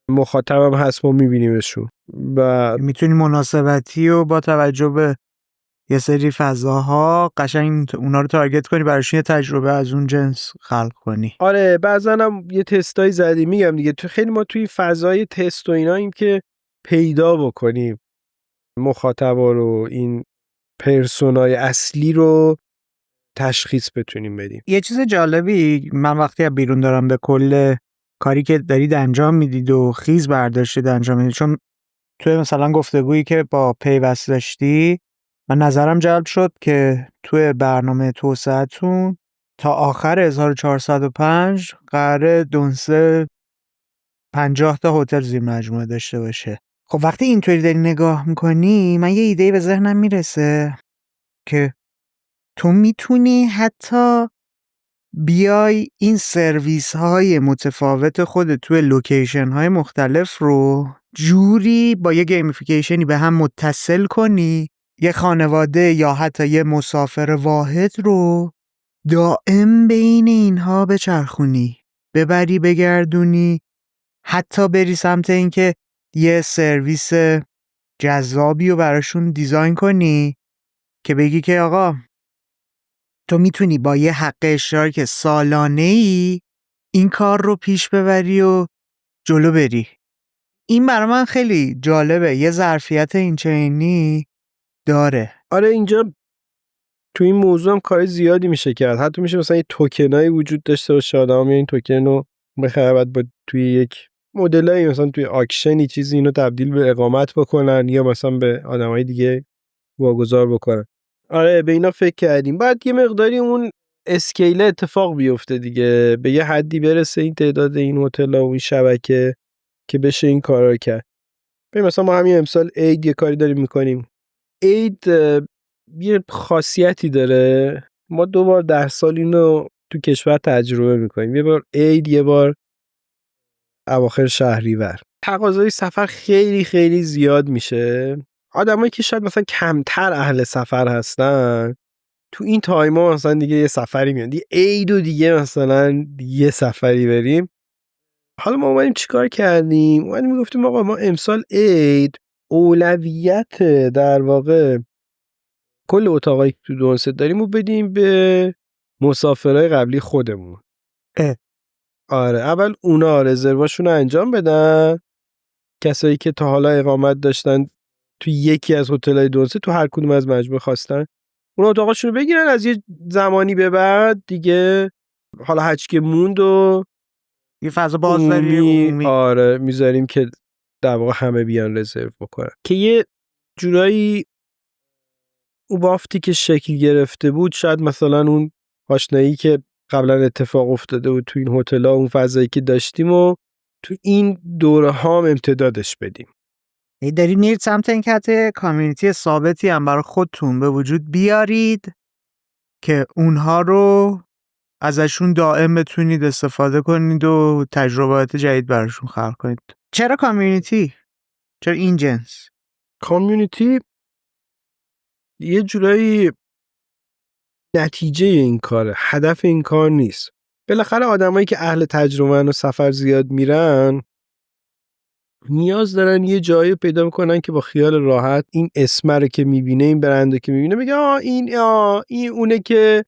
مخاطبم هست، ما میبینیمشون و میتونی مناسبتی و با توجه به یه سری فضاها قشنگ اونا رو تارگت کنی، براشون یه تجربه از اون جنس خلق کنی. آره بعضا هم یه تستای زدی، میگم دیگه تو خیلی ما توی فضای تست و ایناییم که پیدا بکنیم مخاطبا رو، این پرسونای اصلی رو تشخیص بتونیم بدیم. یه چیز جالبی من وقتی از بیرون دارم به کل کاری که دارید انجام میدید و خیز برداشتید انجام میدید، چون توی مثلا گفتگویی که با پیوست داشتی من نظرم جلب شد که توی برنامه توسعه‌تون تا آخر 1405 قراره دونسه 50 تا هتل زیر مجموعه داشته باشه. خب وقتی اینطوری داری نگاه میکنی من یه ایده به ذهنم میرسه که تو میتونی حتی بیای این سرویس های متفاوت خود توی لوکیشن های مختلف رو جوری با یه گیمیفیکیشنی به هم متصل کنی، یه خانواده یا حتی یه مسافر واحد رو دائم بین اینها بچرخونی، ببری بگردونی، حتی بری سمت اینکه یه سرویس جذابی رو براشون دیزاین کنی که بگی که آقا تو میتونی با یه حق اشتراک سالانه‌ای این کار رو پیش ببری و جلو بری. این برای من خیلی جالبه، یه ظرفیت اینچنینی داره. آره اینجا تو این موضوع هم کار زیادی میشه کرد، حتی میشه مثلا یه توکنایی وجود داشته باشه، آدم هم این توکن رو بخره بعد با توی یک مدلایی مثلا توی آکشنی چیزی اینو تبدیل به اقامت بکنن یا مثلا به آدمای دیگه واگذار بکنن. آره به اینا فکر کردیم، بعد یه مقداری اون اسکیل اتفاق بیفته دیگه، به یه حدی برسه این تعداد این هتل‌ها و این شبکه که بشه این کارا رو کرد. ببین مثلا ما همین امسال عید یه کاری داریم میکنیم. عید یه خاصیتی داره، ما 2 بار در سال اینو تو کشور تجربه میکنیم، یه بار عید یه بار اواخر شهریور. تقاضای سفر خیلی خیلی زیاد میشه، آدمایی که شاید مثلا کمتر اهل سفر هستن تو این تایما مثلا دیگه یه سفری میان، دیگه عید و دیگه مثلا یه سفری بریم. حالا ما اومدیم چیکار کردیم؟ اومدیم میگفتیم آقا ما امسال عید اولویت در واقع کل اتاقایی که تو دونست داریم رو بدیم به مسافرای قبلی خودمون. آره اول اونا رزرواشون رو انجام بدن، کسایی که تا حالا اقامت داشتن تو یکی از هتل‌های دونست تو هر کدوم از مجموعه خواستن اونا اتاقاشون رو بگیرن، از یه زمانی به بعد دیگه حالا هرچی که موند و یه فضا بازاری عمومی. آره میذاریم که در واقع همه بیان رزرو بکنن که یه جورایی اون بافتی که شکل گرفته بود شاید مثلا اون آشنایی که قبلا اتفاق افتاده بود تو این هتل‌ها، اون فضایی که داشتیم و تو این دوره ها هم امتدادش بدیم. دارید میرید سمت این که حتی کامیونیتی ثابتی هم برای خودتون به وجود بیارید که اونها رو ازشون دائم بتونید استفاده کنید و تجربات جدید براشون خلق کنید. چرا کامیونیتی؟ چرا این جنس؟ کامیونیتی یه جورایی نتیجه این کاره، هدف این کار نیست. بالاخره آدمایی که اهل تجربه و سفر زیاد میرن نیاز دارن یه جایی پیدا کنن که با خیال راحت این اسم رو که میبینه، این برنده که میبینه بگه این اونه که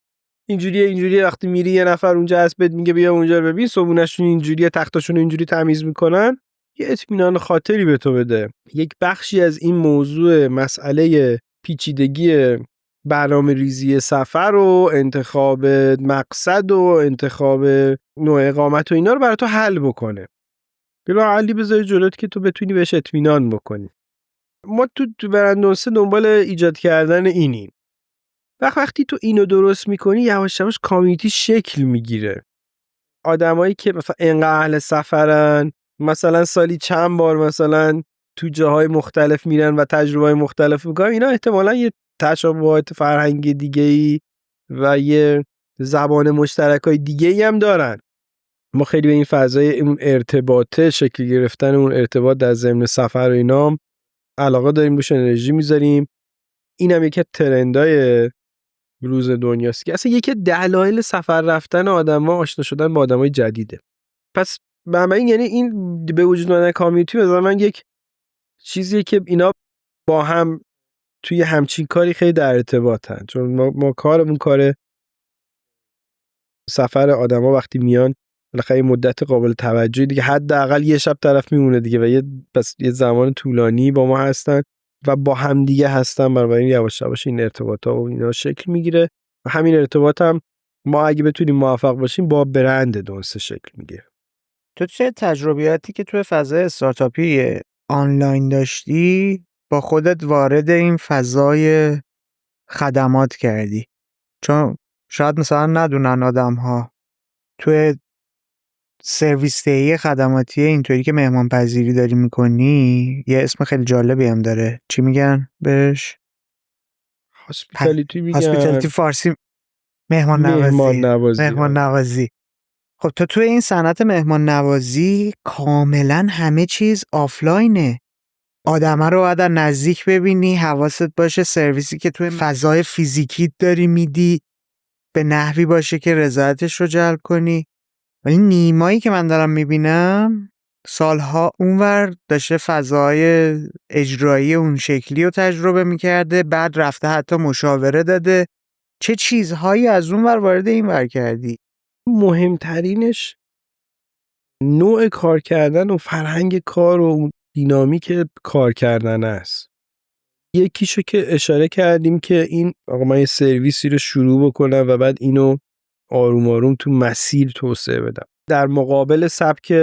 اینجوریه. وقتی میری یه نفر اونجا هست بهت میگه بیا اونجا رو ببین، صبونشون اینجوریه، تختاشون اینجوری تمیز میکنن، یه اطمینان خاطری به تو بده. یک بخشی از این موضوع مسئله پیچیدگی برنامه‌ریزی سفر و انتخاب مقصد و انتخاب نوع اقامت و اینا رو برای تو حل بکنه. بلا علی بذاری جلوت که تو بتونی بهش اطمینان بکنی. ما تو برندونسه دنبال ایجاد کردن اینیم. وقتی تو اینو درست میکنی یواش یواش کامیونیتی شکل میگیره. آدمایی که مثلا انقدر اهل سفرن، مثلا سالی چند بار مثلا تو جاهای مختلف میرن و تجربه‌های مختلف میکنن، اینا احتمالاً یه تشابهات فرهنگی دیگه‌ای و یه زبان مشترکای دیگه‌ای هم دارن. ما خیلی به این فضای اون ارتباطه، شکل گرفتن اون ارتباط در ضمن سفر و اینام علاقه داریم، روش انرژی میذاریم. اینم یکی از ترندای روز دنیاست که اصلا یکی دلایل سفر رفتن آدما آشنا شدن با آدمای جدیده. پس بنابراین یعنی این به وجود اومدن کامیونیتی مثلا من یک چیزیه که اینا با هم توی همچین کاری خیلی در ارتباطن، چون ما کارمون کار سفر آدما وقتی میان بالاخره مدت قابل توجهی دیگه، حداقل یه شب طرف میمونه دیگه و یه زمان طولانی با ما هستن و با هم دیگه هستن. بنابراین یواش یواش این ارتباطات و اینا شکل میگیره و همین ارتباط هم ما اگه بتونیم موفق باشیم با برند دونسه شکل میگیره. تو چه تجربیاتی که توی فضای استارتاپی آنلاین داشتی با خودت وارد این فضای خدمات کردی؟ چون شاید مثلا ندونن آدم‌ها توی سرویس دهی خدماتی اینطوری که مهمان پذیری داری میکنی یه اسم خیلی جالبی هم داره. چی میگن بهش؟ هاسپیتالیتی میگن. هاسپیتالیتی فارسی مهمان نوازی. مهمان نوازی. خب تو توی این صنعت مهمان نوازی کاملا همه چیز آفلاینه. آدمه رو باید نزدیک ببینی، حواست باشه سرویسی که توی فضای فیزیکی داری میدی به نحوی باشه که رضایتش رو جلب کنی. ولی نیمایی که من دارم میبینم سالها اونور داشته فضای اجرایی اون شکلی رو تجربه میکرده، بعد رفته حتی مشاوره داده. چه چیزهایی از اونور وارد اینور کردی؟ مهمترینش نوع کار کردن و فرهنگ کار و دینامیک کار کردن است. یکیشو که اشاره کردیم که این آقا من یه سرویسی رو شروع بکنم و بعد اینو آروم آروم تو مسیر توسعه بدم. در مقابل سبک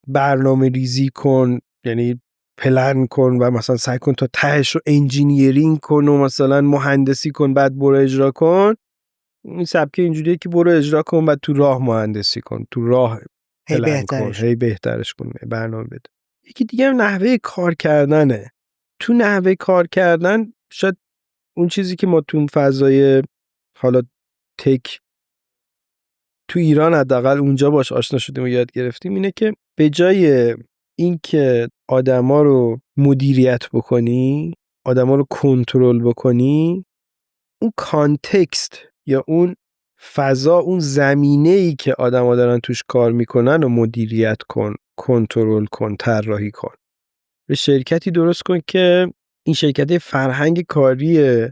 برنامه ریزی کن، یعنی پلن کن و مثلا سعی کن تا تهش رو انجینیرینگ کن و مثلا مهندسی کن بعد برو اجرا کن. این سبک اینجوریه که برو اجرا کن بعد تو راه مهندسی کن، تو راه پلن کن، هی بهترش کن، برنامه بده. یکی دیگه هم نحوه کار کردنه. تو نحوه کار کردن شاید اون چیزی که ما تو فضای حالا تک تو ایران حداقل اونجا باش آشنا شدیم و یاد گرفتیم اینه که به جای اینکه آدما رو مدیریت بکنی، آدما رو کنترل بکنی، اون کانتکست یا اون فضا، اون زمینه‌ای که آدما دارن توش کار میکنن رو مدیریت کن، کنترل کن، طراحی کن. به شرکتی درست کن که این شرکت فرهنگ کاری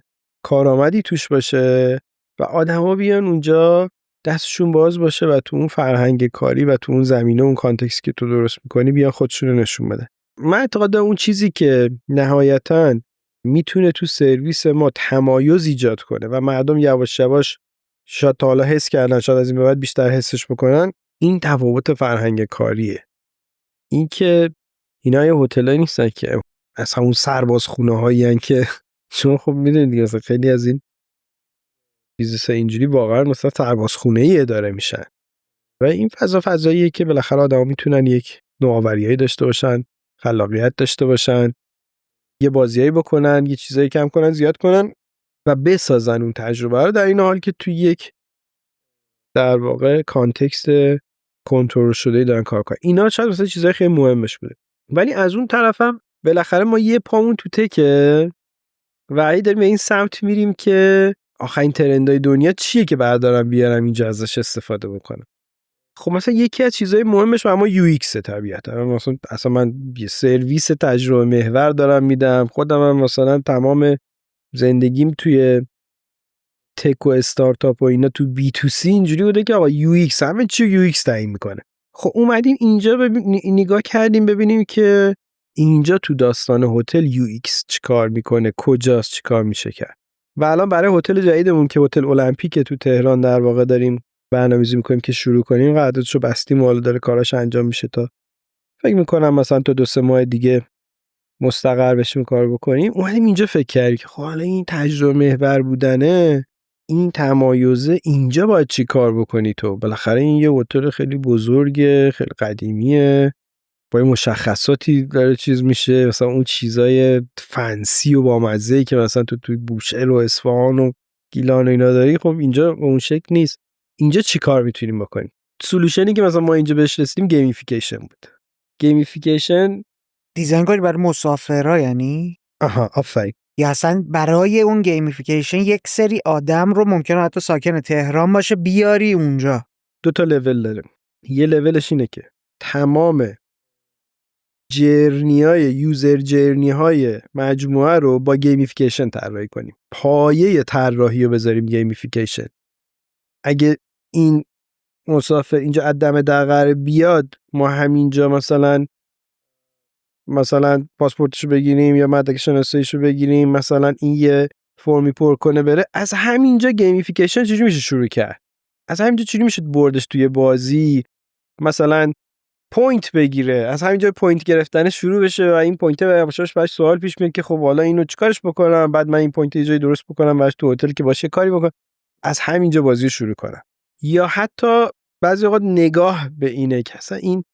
کارآمدی توش باشه و آدما بیان اونجا دستشون باز باشه و تو اون فرهنگ کاری و تو اون زمینه اون کانتکست که تو درست میکنی بیان خودشون رو نشون بده. من اعتقاد دارم اون چیزی که نهایتاً میتونه تو سرویس ما تمایز ایجاد کنه و مردم یواش یواش شاید تا حالا حس کردن، شاید از این به بعد بیشتر حسش بکنن، این تفاوت فرهنگ کاریه. این که اینا یه هتلایی نیستن که از همون سربازخونه هایی هن که شما خب میدونید دیگه مثلا خیلی از این بیزنس اینجوری واقعا مثلا سربازخونه ای اداره میشن و این فضاییه که بالاخره آدما میتونن یک نوآوریایی داشته باشن، خلاقیت داشته باشن، یه بازیایی بکنن، یه چیزایی کم کنن، زیاد کنن و بسازن اون تجربه رو، در این حال که توی یک در واقع کانتکست کنترل شده دارن کار کنن. اینا شاید مثلا چیزای خیلی مهمش بوده. ولی از اون طرفم بالاخره ما یه پامون تو تکه و ای داریم به این سمت میریم که آخرین ترندای دنیا چیه که بردارم بیارم اینجا ازش استفاده بکنم. خب مثلا یکی از چیزای مهمش اما یو ایکس طبیعتا. مثلا اصلا من یه سرویس تجربه محور دارم میدم، خودم هم مثلا تمام زندگیم توی تک و استارتاپ و اینا تو بی تو سی اینجوری بوده که آقا یو ایکس همه چی یو ایکس تعیین میکنه. خب اومدیم اینجا نگاه کردیم ببینیم که اینجا تو داستان هتل یو ایکس چیکار میکنه، کجاست، چیکار میشه کرد. و الان برای هتل جدیدمون که هتل المپیک تو تهران در واقع داریم برنامه‌ریزی میکنیم که شروع کنیم، قراردادشو بستیم و حالا داره کاراش انجام میشه تا فکر میکنم مثلا تا 2-3 ماه دیگه مستقر بشیم کار بکنیم. اومدیم اینجا فکر کردیم که خب حالا این تجربه محور بودنه، این تمایزه، اینجا باید چی کار بکنی تو؟ بالاخره این یه هتل خیلی بزرگه، خیلی قدیمیه، با مشخصاتی داره چیز میشه، مثلا اون چیزای فنسی و بامزه‌ای که مثلا تو توی بوشهر و اصفهان و گیلان و اینا داری، خب اینجا اون شکل نیست. اینجا چی کار میتونیم بکنیم؟ سولوشنی که مثلا ما اینجا بهش رسیدیم گیمیفیکیشن بود. گیمیفیکیشن دیزاین کاری برای مسافرها یعنی؟ آفرین. یا اصلا برای اون گیمیفیکیشن یک سری آدم رو ممکنه حتی ساکن تهران باشه بیاری اونجا. 2 تا لول داره. یه لولش اینه که تمام جرنی‌های یوزر جرنی‌های مجموعه رو با گیمیفیکیشن طراحی کنیم. پایه طراحی رو بذاریم گیمیفیکیشن. اگه این مسافر اینجا از دم دغره بیاد، ما همینجا مثلا پاسپورتشو بگیریم یا مدرک شناساییشو بگیریم، مثلا این یه فرمی پر کنه بره، از همینجا گیمیفیکیشن چجوری میشه شروع کرد؟ از همینجا چجوری میشه بردش توی بازی، مثلا پوینت بگیره، از همینجا پوینت گرفتن شروع بشه و این پوینت بهش سوال پیش میاد که خب حالا اینو چیکارش بکنم، بعد من این پوینت یه جایی درست بکنم براش تو هتل که باشه کاری بکنم، از همینجا بازی شروع کنم. یا حتی بعضی وقت نگاه به اینه که اصلا این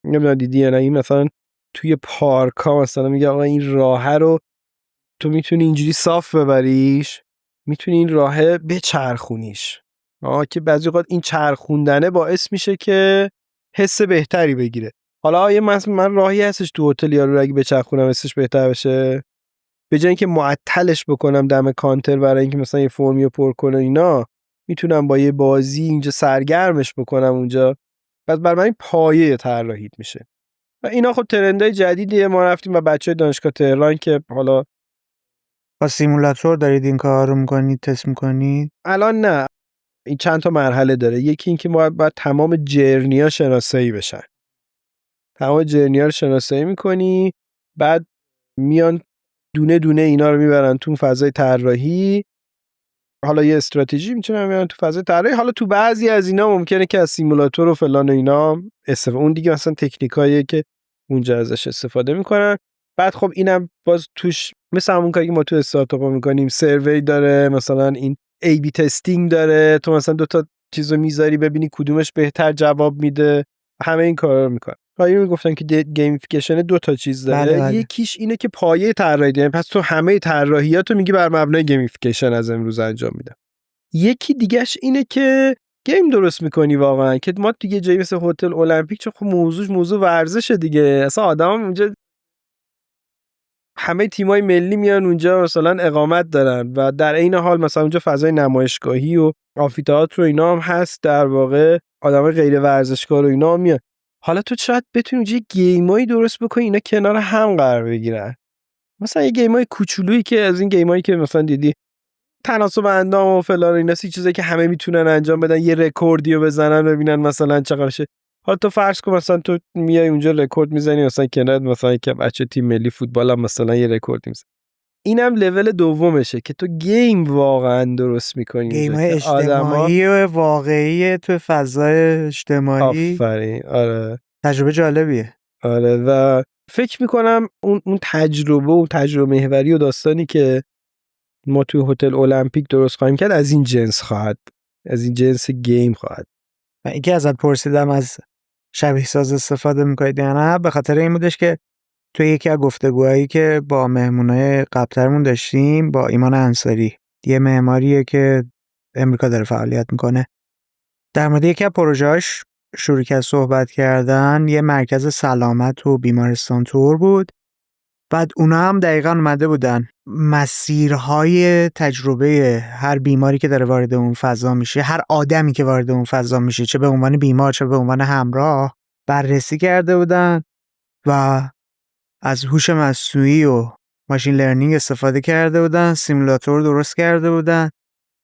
نمیدونم دیدی یا نه، این مثلا توی پارک ها مثلا میگه آقا این راهه رو تو میتونی اینجوری صاف ببریش، میتونی این راهه بچرخونیش، که بعضی وقت این چرخوندنه باعث میشه که حس بهتری بگیره. حالا آیا من راهی هستش تو هتل یارو رو اگه بچرخونم حسش بهتر بشه، به جای اینکه معطلش بکنم دم کانتر برای اینکه مثلا یه فرمی رو پر کنه اینا، میتونم با یه بازی اینجا سرگرمش بکنم اونجا. پس برای من این پایه طراحیت میشه. و اینا خب ترندای جدیدیه. ما رفتیم و بچهای دانشگاه تهران که حالا با سیمولاتور دارید این کار رو میکنید، تست میکنید؟ الان نه، این چند تا مرحله داره. یکی این که ما باید تمام جرنی‌ها شناسایی بشن. تمام جرنی‌ها رو شناسایی میکنی، بعد میان دونه دونه اینا رو میبرن تو فضای طراحی. حالا یه استراتژی میتونن میان تو فضای طراحی. حالا تو بعضی از اینا ممکنه که از سیمولاتور و فلان و اینا اون دیگه مثلا تکنیکاییه که اونجا ازش استفاده میکنن. بعد خب اینم باز توش مثل همون کاری که ما تو استارتاپ‌ها میکنیم، سروی داره، مثلا این ای بی تستینگ داره، تو مثلا 2 تا چیزو میذاری ببینی کدومش بهتر جواب میده، همه این کارا رو میکنن. حالا میگفتن که گیمیفیکیشن 2 تا چیز داره. بله. یکیش اینه که پایه طراحی داره، پس تو همه طراحیاتو میگی بر مبنای گیمیفیکیشن از امروز انجام میدم. یکی دیگهش اینه که گیم درست میکنی واقعا، که ما دیگه جایی مثل هتل المپیک، چون خب موضوع ورزشه دیگه، اصلا آدم اونجا همه تیمای ملی میان اونجا مثلا اقامت دارن و در عین حال مثلا اونجا فضای نمایشگاهی و آمفی‌تئاتر و اینا هم هست، در واقع آدمای غیر ورزشکار و اینا هم میان. حالا تو شاید بتونی اونجا گیمایی درست بکنی اینا کنار هم قرار بگیرن، مثلا یه گیمای کوچولویی که از این گیمایی که مثلا دیدی تناسب اندام و فلان اینا، چیزایی که همه میتونن انجام بدن، یه رکوردی رو بزنن ببینن مثلا چقدر شه. حالا تو فرض کن مثلا تو میای اونجا رکورد میزنی، مثلا کنار مثلا که بچه تیم ملی فوتبال هم مثلا یه رکورد میزنه. اینم لول دومشه که تو گیم واقعا درست میکنی، گیم‌های اجتماعی و واقعی تو فضای اجتماعی. آفرین. آره تجربه جالبیه. آره و فکر میکنم اون تجربه محوری و داستانی که ما توی هتل المپیک درست خواهیم کرد از این جنس خواهد، از این جنس گیم خواهد. و اینکه ازت پرسیدم از شبیه ساز استفاده میکنید یا نه، به خاطر این بودش که توی یکی از گفتگوهایی که با مهمونای قبل‌ترمون داشتیم با ایمان انصاری، یه معماریه که امریکا داره فعالیت میکنه، در مورد یکی از پروژه‌اش شروع کرد صحبت کردن. یه مرکز سلامت و بیمارستان تور بود. بعد اونا هم دقیقاً اومده بودن مسیرهای تجربه هر بیماری که داره وارد اون فضا میشه، هر آدمی که وارد اون فضا میشه، چه به عنوان بیمار چه به عنوان همراه، بررسی کرده بودن و از هوش مصنوعی و ماشین لرنینگ استفاده کرده بودن، سیمولاتور درست کرده بودن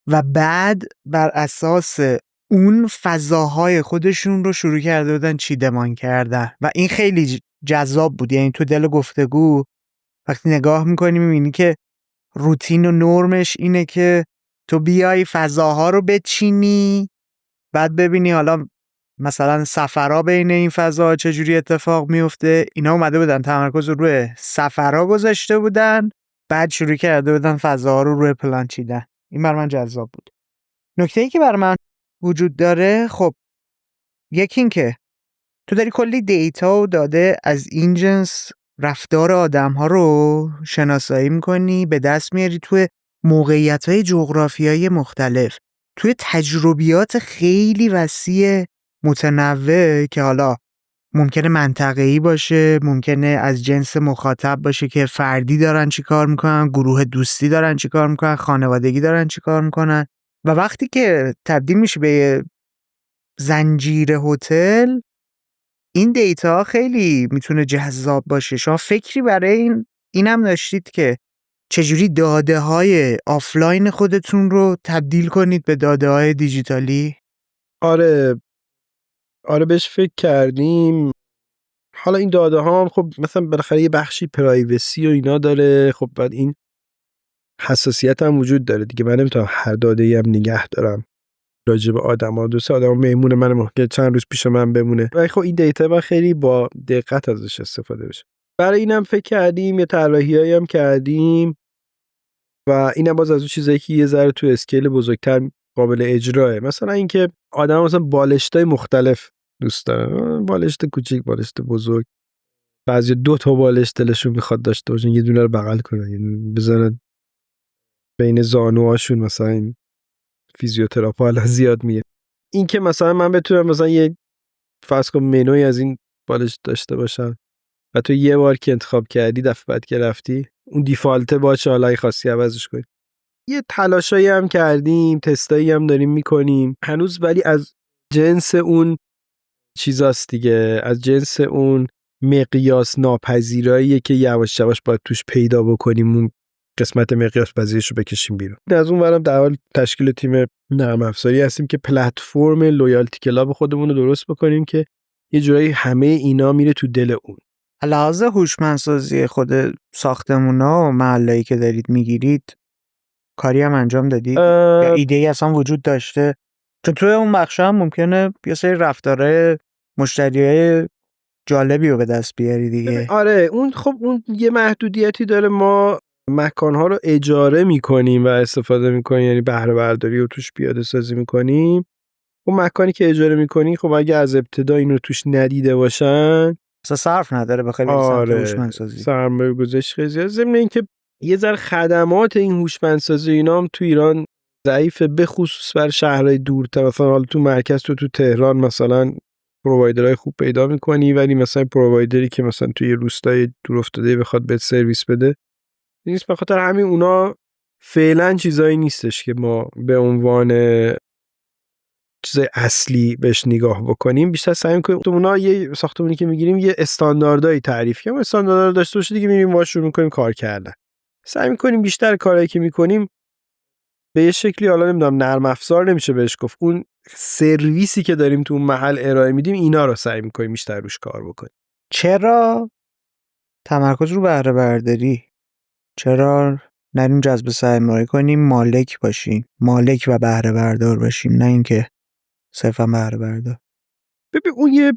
و بعد بر اساس اون فضاهای خودشون رو شروع کرده بودن چیدمان کردن و این خیلی جذاب بود. یعنی تو دل گفتگو وقتی نگاه میکنی میبینی که روتین و نرمش اینه که تو بیای فضاها رو بچینی، بعد ببینی حالا مثلا سفرها بین این فضاها چجوری اتفاق میفته. اینا اومده بودن تمرکز رو روی سفرها گذاشته بودن، بعد شروع کرده بودن فضاها رو روی پلان چیدن. این برای من جذاب بود. نکته‌ای که برای من وجود داره، خب یکی این که تو داری کلی دیتا و داده از این جنس رفتار آدم‌ها رو شناسایی می‌کنی، به دست میاری توی موقعیت‌های جغرافیایی مختلف. توی تجربیات خیلی وسیع متنوع که حالا ممکنه منطقه‌ای باشه، ممکنه از جنس مخاطب باشه که فردی دارن چی کار میکنن، گروه دوستی دارن چی کار میکنن، خانوادگی دارن چی کار میکنن و وقتی که تبدیل میشه به زنجیره هتل، این دیتا خیلی میتونه جذاب باشه. شما فکری برای اینم داشتید که چجوری داده های آفلاین خودتون رو تبدیل کنید به داده های دیجیتالی؟ آره بهش فکر کردیم. حالا این داده ها هم خب مثلا بالاخره یه بخشی پرایوسی و اینا داره، خب بعد این حساسیت هم وجود داره دیگه. من نمیتونم هر داده ای هم نگه دارم راجع به آدما. دوست آدم مهمون من ممکنه چند روز پیش من بمونه، ولی خب این دیتا با خیلی با دقت ازش استفاده بشه. برای اینم فکر کردیم، یه طراحیایی هم کردیم و اینم باز از اون چیزایی که یه ذره تو اسکیل بزرگتر قابل اجراه. مثلا اینکه آدم مثلا بالشتای مختلف دوست دارن، بالشت کوچیک، بالشت بزرگ. بعضی 2 تا بالش دلشون میخواد داشته باشن، یه دونه رو بغل کنن، یه دونه بزنن بین زانوهاشون. مثلا این فیزیوتراپی الان زیاد میگه این که مثلا من بتونم مثلا یه فرض کن منوی از این بالش داشته باشم و تو یه بار که انتخاب کردی دفعه بعد که رفتی اون دیفالت باشه، حالا خاصی عوضش کنی. یه تلاشایی هم کردیم، تستایی هم داریم میکنیم هنوز، ولی از جنس اون چیزاست دیگه، از جنس اون مقیاس ناپذیراییه که یواش یواش باید توش پیدا بکنیم اون قسمت مقیاس پذیرش رو بکشیم بیرون. از اون ورم در حال تشکیل تیم نرم افزاری هستیم که پلتفرم لویالتی کلاب خودمون رو درست بکنیم که یه جورایی همه اینا میره تو دل اون. لحاظ هوشمندسازی خود ساختمونا و محلایی که دارید میگیرید کاری هم انجام دادید یا ایده‌ای اصلا وجود داشته؟ چون توی اون بخش هم ممکنه یه سری رفتارهای مشتریای جالبی رو به دست بیاری دیگه. آره اون خب اون یه محدودیتی داره. ما مکان‌ها رو اجاره می‌کنیم و استفاده می‌کنیم، یعنی بهره برداری رو توش پیاده سازی می‌کنیم. اون مکانی که اجاره می‌کنی خب اگه از ابتدا اینو توش ندیده باشن اصلا صرف نداره بخوای بری سمت هوشمندسازی. سرمایه گذاشت خیلی زیاد. ضمن اینکه یه ذره خدمات این هوشمندسازی اینا هم تو ایران ضعیفه، به خصوص بر شهرهای دورتر. مثلا حالا تو مرکز تو تهران مثلا پرووایدرهای خوب پیدا می‌کنی، ولی مثلا پرووایدری که مثلا توی روستای دورافتاده بخواد بهت سرویس بده نیست. به خاطر همین اونا فعلا چیزایی نیستش که ما به عنوان چیزای اصلی بهش نگاه بکنیم. بیشتر سعی می‌کنیم اونا یه ساختمونی که می‌گیریم یه استانداردهای تعریف کنیم، استانداردها رو داشته باشه دیگه، می‌ریم باهاش شروع می‌کنیم کار کردن. سعی می‌کنیم بیشتر کارهایی که می‌کنیم به یه شکلی، حالا نمیدونم نرم افزار نمیشه بهش گفت، اون سرویسی که داریم تو اون محل ارائه میدیم اینا رو سعی می‌کنیم بیشتر روش کار بکنیم. چرا تمرکز رو بهره برداری؟ چرا نریم جذب سرمایه کنیم، مالک باشیم، مالک و بهره بردار باشیم، نه اینکه صرفا بهره بردار؟ ببین اون یه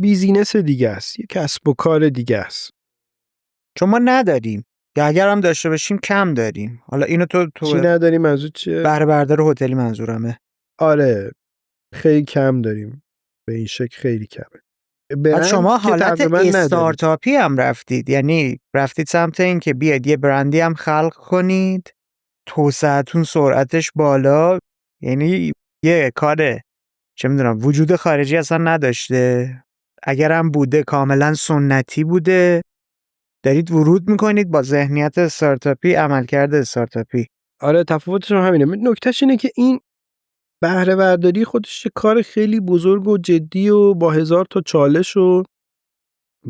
بیزینس دیگه است، یه کسب و کار دیگه است. چون ما نداریم، یا اگر هم داشته باشیم کم داریم. حالا اینو تو چی نداریم منظور چیه؟ بهره بردار هتلی منظورمه. آره خیلی کم داریم، به این شکل خیلی کمه. بعد شما حالت استارتاپی هم رفتید، یعنی رفتید سمت این که بیاید یه برندی هم خلق کنید، توسعه‌تون سرعتش بالا، یعنی یه کار چه میدونم وجود خارجی اصلا نداشته، اگر هم بوده کاملا سنتی بوده، دارید ورود میکنید با ذهنیت استارتاپی، عملکرد استارتاپی. آره تفاوتش هم همینه. نکتهش اینه که این بهره برداری خودش یه کار خیلی بزرگ و جدی و با 1000 تا چالش و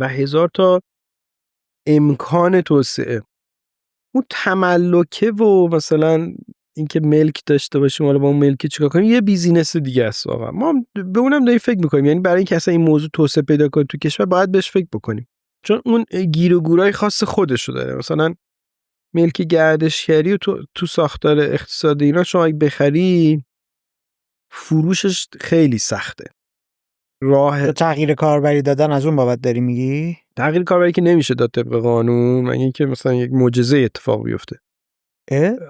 1000 تا امکان توسعه. اون تملکه و مثلا اینکه ملک داشته باشیم، حالا با اون ملک چیکار کنیم، یه بیزینس دیگه است واقعا. ما به اونم داریم فکر می‌کنیم، یعنی برای اینکه اصلا این موضوع توسعه پیدا کنه تو کشور باید بهش فکر بکنیم، چون اون گیر و گورای خاص خودشو داره. مثلا ملک گردشگری و تو ساختار اقتصادی اینا شما اگه بخری فروشش خیلی سخته. راه تغییر کاربری دادن از اون بابت داری میگی؟ تغییر کاربری که نمیشه داد طبق قانون، مگه اینکه مثلا یک معجزه اتفاق بیفته.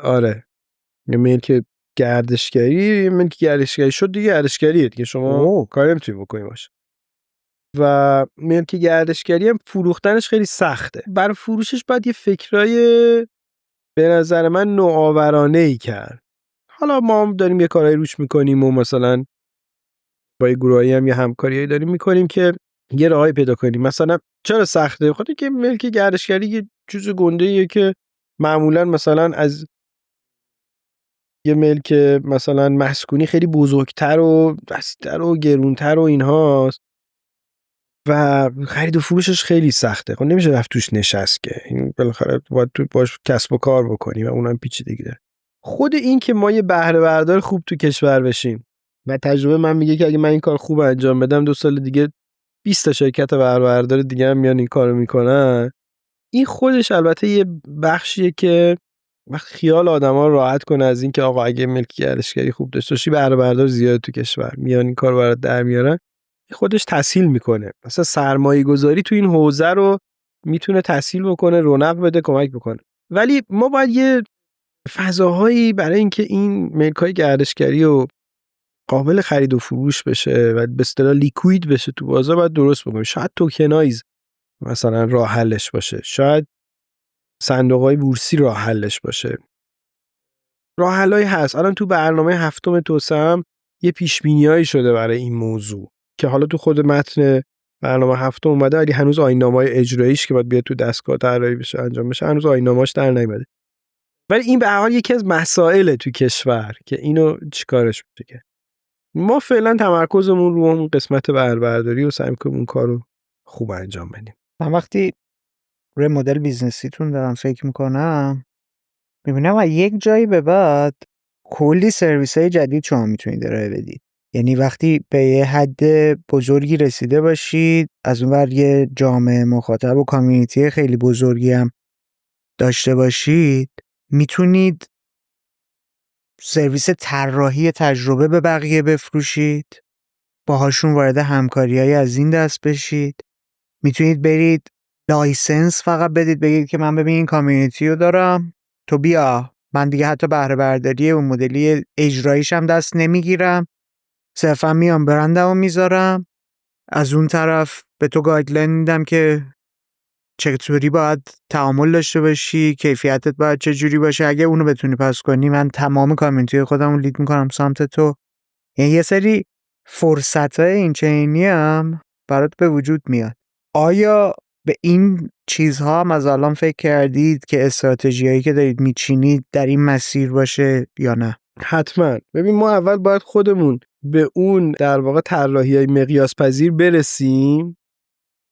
آره یه ملک گردشگری شد دیگه، گردشگریه دیگه، شما کاری نمیتونی بکنی باشه. و ملک گردشگری هم فروختنش خیلی سخته. برای فروشش باید یه فکرای به نظر من نوآورانه‌ای کرد. حالا ما هم داریم یه کارایی روش میکنیم و مثلا با یه گروهایی هم یه همکاریایی داریم میکنیم که یه راهی پیدا کنیم. مثلا چرا سخته؟ خاطر که ملک گردشگری یه چیز گنده‌ایه که معمولا مثلا از یه ملک مثلا مسکونی خیلی بزرگتر و بستر و گرونتر و اینهاست و خرید و فروشش خیلی سخته. خب نمیشه رفت توش نشست که این بالاخره باید تو باش کسب و کار بکنی و اونم پیچیدگی داره. خود این که ما یه بهره بردار خوب تو کشور بشیم و تجربه من میگه که اگه من این کار خوب انجام بدم 2 سال دیگه 20 تا شرکت بهره بردار دیگه هم میان این کارو میکنن. این خودش البته یه بخشیه که وقت خیال آدما راحت کنه از این که آقا اگه ملکی گردشگری خوب داشته باشی بهره بردار زیاد تو کشور میان این کارو برات در میارن. خودش تسهیل میکنه. مثلا سرمایه گذاری تو این حوزه رو میتونه تسهیل بکنه، رونق بده، کمک بکنه. ولی ما باید یه فضاهایی برای اینکه این ملک‌های گردشگری و قابل خرید و فروش بشه و به اصطلاح لیکوید بشه تو بازار باید درست بکنیم. شاید توکنایز مثلا راه حلش باشه. شاید صندوق‌های بورسی راه حلش باشه. راه حلایی هست. الان تو برنامه هفتم توسعه هم یه پیش‌بینیایی شده برای این موضوع که حالا تو خود متن برنامه هفتم اومده ولی هنوز آیین‌نامه‌های اجراییش که باید بیاد تو دستگاه طراحی بشه انجام بشه هنوز آیین‌نامه‌اش در نیومده. ولی این به هر حال یکی از مسائل تو کشور که اینو چیکارش میشه که ما فعلا تمرکزمون رو اون قسمت بهره برداری و سعی می‌کنیم اون کارو خوب انجام بدیم. من وقتی روی مدل بیزنسیتون دارم فکر میکنم میبینم از یک جایی به بعد کلی سرویس های جدید شما میتونید ارائه بدید. یعنی وقتی به یه حد بزرگی رسیده باشید از اونور یه جامعه مخاطب و کامیونیتی خیلی بزرگی هم داشته باشید میتونید سرویس طراحی تجربه به بقیه بفروشید، باهاشون وارد همکاری‌های از این دست بشید. میتونید برید لایسنس فقط بدید بگید که من ببین این کامیونیتی رو دارم تو بیا، من دیگه حتی بهره برداری اون مدلی اجراییش هم دست نمیگیرم، صرفا میام برندمو میذارم، از اون طرف به تو گایدلاین میدم که چطوری باید تعامل داشته باشی، کیفیتت باید چجوری باشه. اگه اونو بتونی پس کنی من تمام کامیونیتی خودم رو لید میکنم سمت تو. یعنی یه سری فرصت‌های این چینی هم برات به وجود میاد. آیا به این چیزها هم از الان فکر کردید که استراتژیایی که دارید میچینید در این مسیر باشه یا نه؟ حتما. ببین ما اول باید خودمون به اون در واقع طراحی‌های مقیاس پذیر برسیم.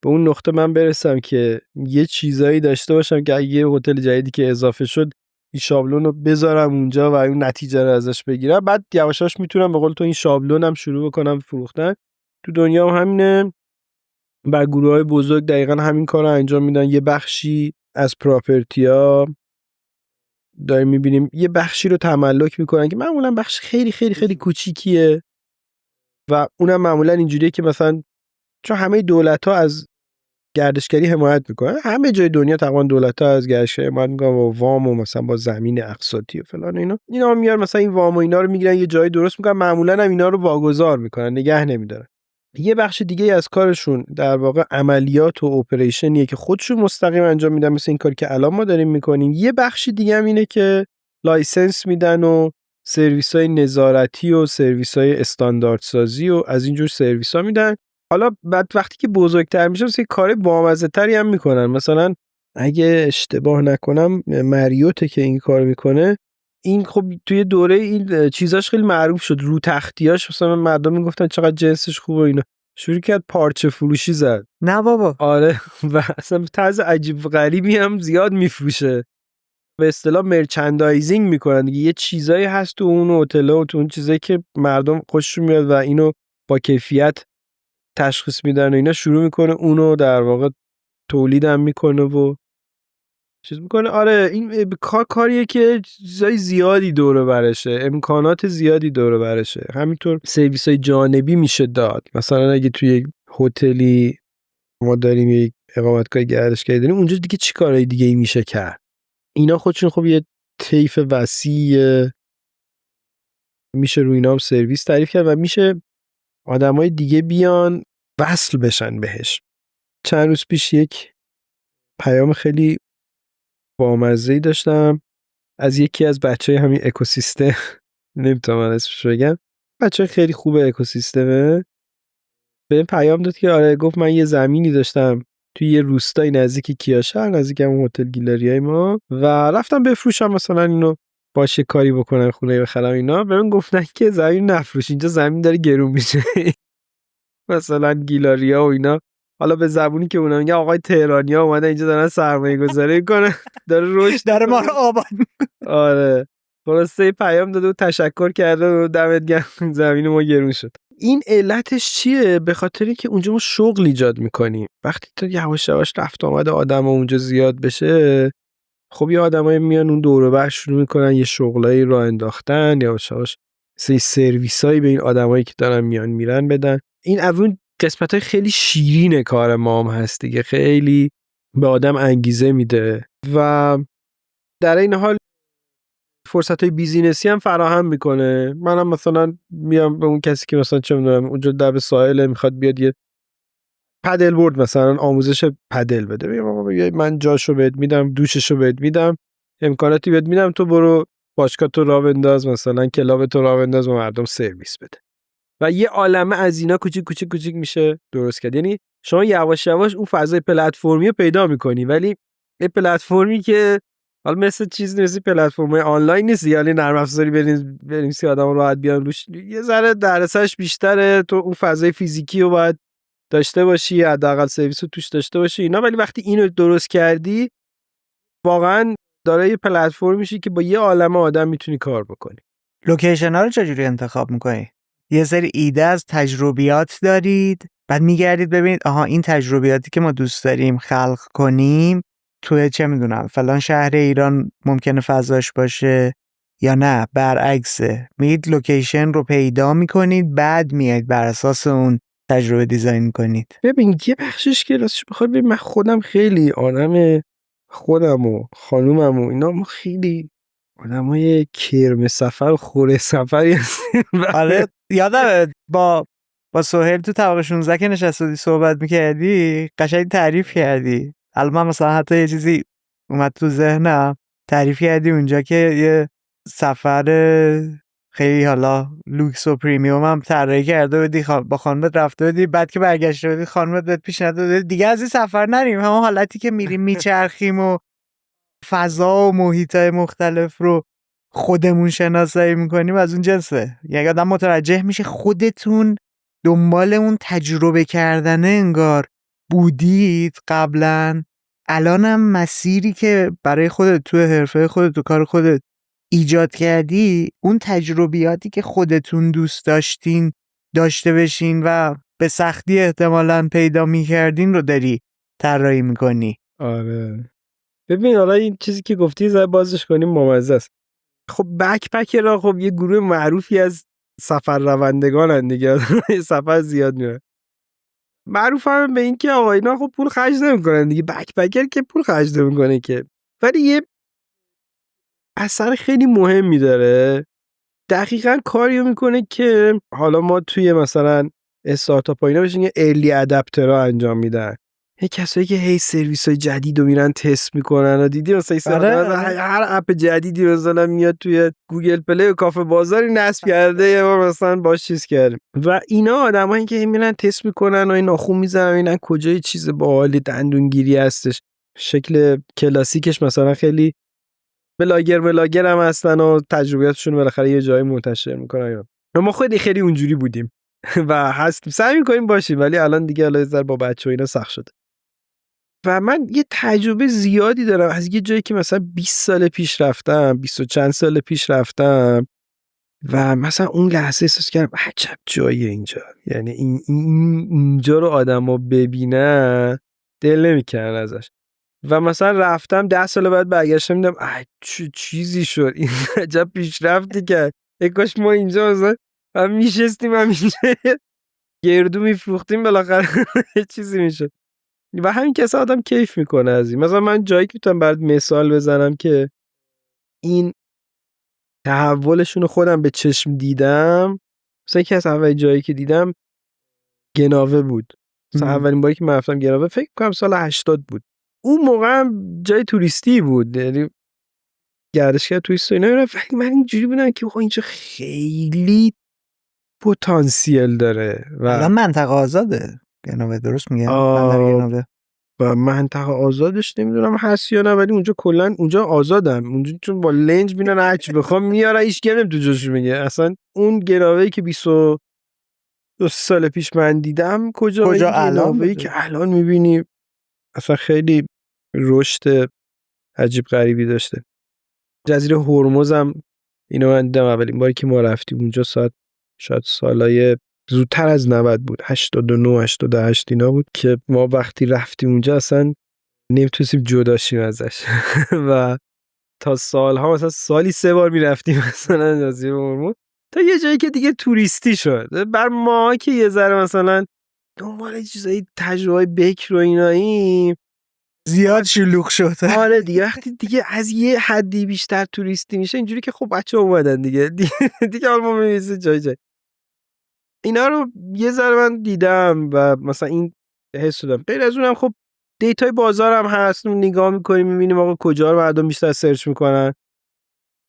به اون نقطه من برسم که یه چیزایی داشته باشم که اگه یه هتل جدیدی که اضافه شد این شابلون رو بذارم اونجا و اون نتیجه رو ازش بگیرم. بعد یواشاش میتونم به قول تو این شابلونم شروع بکنم فروختن. تو دنیا هم همینه. بر گروه‌های بزرگ دقیقاً همین کار رو انجام میدن. یه بخشی از پراپرتی‌ها داریم میبینیم یه بخشی رو تملک میکنن که معمولا بخش خیلی خیلی خیلی کوچیکیه و اونم معمولا اینجوریه که مثلا چون همه دولت‌ها از گردشگری حمایت میکنن، همه جای دنیا تقریبا دولت‌ها از گردشگری حمایت میکنن با وام و مثلا با زمین اقساطی و فلان اینا میار مثلا این وام و اینا رو میگیرن یه جایی درست میکنن، معمولا هم اینا رو واگذار میکنن، نگه نمیدارن. یه بخش دیگه از کارشون در واقع عملیات و اپریشنیه که خودشون مستقیم انجام میدن مثل این کاری که الان ما داریم میکنیم. یه بخش دیگه هم اینه که لایسنس میدن و سرویس‌های نظارتی و سرویس‌های استانداردسازی و از اینجور سرویس‌ها میدن. حالا بعد وقتی که بزرگتر میشه مثلا کار بامزه‌تری هم میکنن. مثلا اگه اشتباه نکنم مریوت که این کار میکنه، این خب توی دوره این چیزاش خیلی معروف شد، رو تختیاش مثلا مردم میگفتن چقدر جنسش خوبه اینا، شروع کرد پارچه فروشی زد. نه بابا. آره و اصلا طرز عجیب غریبی هم زیاد میفروشه. به اصطلاح مرچندایزینگ میکنن دیگه. یه چیزایی هست تو اون هتل‌ها و تو اون چیزایی که مردم خوششون میاد و اینو با کیفیت تشخیص میدن و اینا، شروع میکنه اونو در واقع تولیدم میکنه و چیز میکنه. آره این کاریه که چیزای زیادی دوره برشه، امکانات زیادی دوره برشه. همینطور سرویس های جانبی میشه داد. مثلا اگه توی هتلی ما داریم یک اقامتگاه گردشگری داریم، اونجا دیگه چی کارهای دیگه ای میشه کرد؟ اینا خودشون خب یه طیف وسیع میشه روی اینا هم سرویس تعریف کرد و میشه آدمای دیگه بیان وصل بشن بهش. چند روز پیش یک پیام خیلی بامزه‌ای داشتم از یکی از بچهای همین اکوسیستم نمیتونم اسمش بگم. بچه خیلی خوبه، اکوسیستمه. به پیام داد که آره، گفت من یه زمینی داشتم توی یه روستای نزدیک کیاشهر، نزدیک همون هتل گیلریای ما، و رفتم بفروشم مثلا اینو باشه کاری بکنم خونه بخرم اینا. بهم گفتن که زمین نفروش، اینجا زمین داره گرون میشه. مثلا گیلاریا و اینا، حالا به زبونی که اونا میگن آقای تهرانیا اومدن اینجا دارن سرمایه گذاری میکنن، داره رشد داره ما رو آباد. آره. خلاصه پیام داده و تشکر کرده و دمت گرم زمین ما گرون شد. این علتش چیه؟ به خاطر اینکه اونجا ما شغل ایجاد میکنیم. وقتی تو یواش یواش رفت آمد آدم اونجا زیاد بشه، خب یه آدمایی میان اون دور و بر شروع میکنن یه شغلایی راه انداختن، یواش یواش سرویسایی به این آدمایی که دارن میان میرن بدن. این از اون قسمتای خیلی شیرین کار ما هم هست دیگه، خیلی به آدم انگیزه میده و در این حال فرصتای بیزینسی هم فراهم میکنه. منم مثلا میام به اون کسی که مثلا چه میدونم اونجا لب ساحل میخواد بیاد یه پدل بورد مثلا آموزش پدل بده، میگم آقا من جاشو بهت میدم، دوششو بهت میدم، امکاناتی بهت میدم، تو برو باشگاه تو راه بنداز، مثلا کلاب تو راه بنداز و مردم سرویس بده. و یه عالمه از اینا کوچیک کوچیک کوچیک میشه درست کرد. یعنی شما یواش یواش اون فضای پلتفرمی رو پیدا میکنی، ولی یه پلتفرمی که حالا مثل چیز نیست، پلتفرم‌های آنلاین نیست، یعنی نرم افزاری بریم سی آدم راحت بیان روش، یه ذره درسش بیشتره، تو اون فضای فیزیکی رو باید داشته باشی، حداقل سرویس رو توش داشته باشی اینا. ولی وقتی اینو درست کردی واقعا داره یه پلتفرم میشی که با یه عالمه آدم میتونی کار بکنی. لوکیشن ها رو چجوری انتخاب میکنی؟ یه سری ایده از تجربیات دارید، بعد میگردید ببینید آها این تجربیاتی که ما دوست داریم خلق کنیم توی چه میدونم فلان شهر ایران ممکنه فضاش باشه، یا نه برعکسه میید لوکیشن رو پیدا میکنید بعد میاد بر اساس اون تجربه دیزاین کنید. ببین یه بخشش که راستش بخواد، ببین من خودم خیلی آدم، خودم و خانومم و اینا ما خیلی آدمای کرم سفر و خوره سفری هستیم. آره یادم با سهیل تو طبقه 16 که نشستی صحبت میکردی قشنگ تعریف کردی. الان مثلا حتی یه چیزی اومد تو ذهنم، تعریف کردی اونجا که یه سفر خیلی حالا لوکس و پریمیوم هم طراحی کرده بودی، با خانمت رفته بودی، بعد که برگشته بودی خانمت بهت پیشنهاد داده دیگه از این سفر نریم، همون حالتی که میریم میچرخیم و فضا و محیطای مختلف رو خودمون شناسایی میکنیم از اون جنسه. یعنی آدم متوجه میشه خودتون دنبال اون تجربه کردنه انگار بودید قبلا، الانم مسیری که برای خودت تو حرفه خودت تو کار خودت ایجاد کردی اون تجربیاتی که خودتون دوست داشتین داشته بشین و به سختی احتمالاً پیدا میکردین رو داری طراحی میکنی. آره ببین حالا این چیزی که گفتی زای بازش کنیم بامزه است. خب بکپکرها خب یه گروه معروفی از سفر روندگانن دیگه. سفر زیاد میرن، معروف هم به این که آقا اینا خب پول خرج نمیکنن دیگه، بکپکر که پول خرج نمیکنه که. ولی یه اثر خیلی مهمی داره، دقیقاً کاریو میکنه که حالا ما توی مثلا استارتاپ ها اینا بشین یه ارلی ادپترها انجام میدن، هی کسایی که هی سرویس های جدید رو میرن تست میکنن و دیدی مثلا هر اپ جدیدی مثلا میاد توی گوگل پلی و کافه بازاری نصب کرده یا ما مثلا باش چیز کردیم و اینا آدمایی که میرن تست میکنن و این ناخون میزنن اینا کجای چیز باحال دندونگیری هستش. شکل کلاسیکش مثلا خیلی بلاگر هم هستن و تجربیاتشون بالاخره یه جایی منتشر میکنن. ما خیلی اونجوری بودیم و هست سعی میکنیم باشیم، ولی الان دیگه الان با بچه‌ها اینا سخت شده. و من یه تجربه زیادی دارم از یه جایی که مثلا 20 سال پیش رفتم، 20 و چند سال پیش رفتم و مثلا اون لحظه احساس کردم عجب جاییه اینجا. یعنی اینجا رو آدما ببینن دل نمیکنن ازش. و مثلا رفتم 10 سال بعد برگشتم دیدم چه چیزی شد، این عجب پیشرفتی کرد. کاش ما اینجا مثلا هم میشستیم همینجا گردو میفروختیم بالاخره یه چیزی میشد. و همین کسا آدم کیف میکنه از این. مثلا من جایی که میتونم برات مثال بزنم که این تحولشون رو خودم به چشم دیدم، مثلا یکی از اولین جایی که دیدم گناوه بود. مثلا اولین باری که من رفتم گناوه فکر کنم سال 80 بود. اون موقع هم جای توریستی بود، یعنی گردشگر توریست و اینا میرم، ولی من اینجوری بودم که آقا اینجا خیلی پتانسیل داره الان و منطقه آزاده گنوه، درست میگم؟ بندر گنوه. و منطقه آزادش نمیدونم هست یا نه، ولی اونجا کلا اونجا آزادن، اونجا چون با لنج میرن هر چی بخوام میاره، هیچ کی تو جوش میگه. اصلا اون گناوه‌ای که 22 سال پیش من دیدم کجا، کجا این الان گناوه‌ای که الان میبینی اصلا خیلی رشد عجیب غریبی داشته. جزیره هرمز هم اینو من دیدم اولین باری که ما رفتیم اونجا، شاید سالای زودتر از 90 بود، 89 88 اینا بود که ما وقتی رفتیم اونجا اصلا نمیتونستیم جدا شیم ازش و تا سالها مثلا سالی 3 بار میرفتیم مثلا جزیره هرمز، تا یه جایی که دیگه توریستی شد. بر ما که یه ذره مثلا دنبال چیزای تجربه بکر و اینایی زیاد شلوغ شد. آره دیگه، وقتی دیگه از یه حدی بیشتر توریستی میشه اینجوری که خب بچه اومدن دیگه حالا ما می‌رسیم جای اینا رو یه ذره من دیدم و مثلا این حس دادم. غیر از اونم خب دیتای بازار هم هست، نگاه میکنیم میبینیم آقا کجا رو مردم بیشتر سرچ میکنن.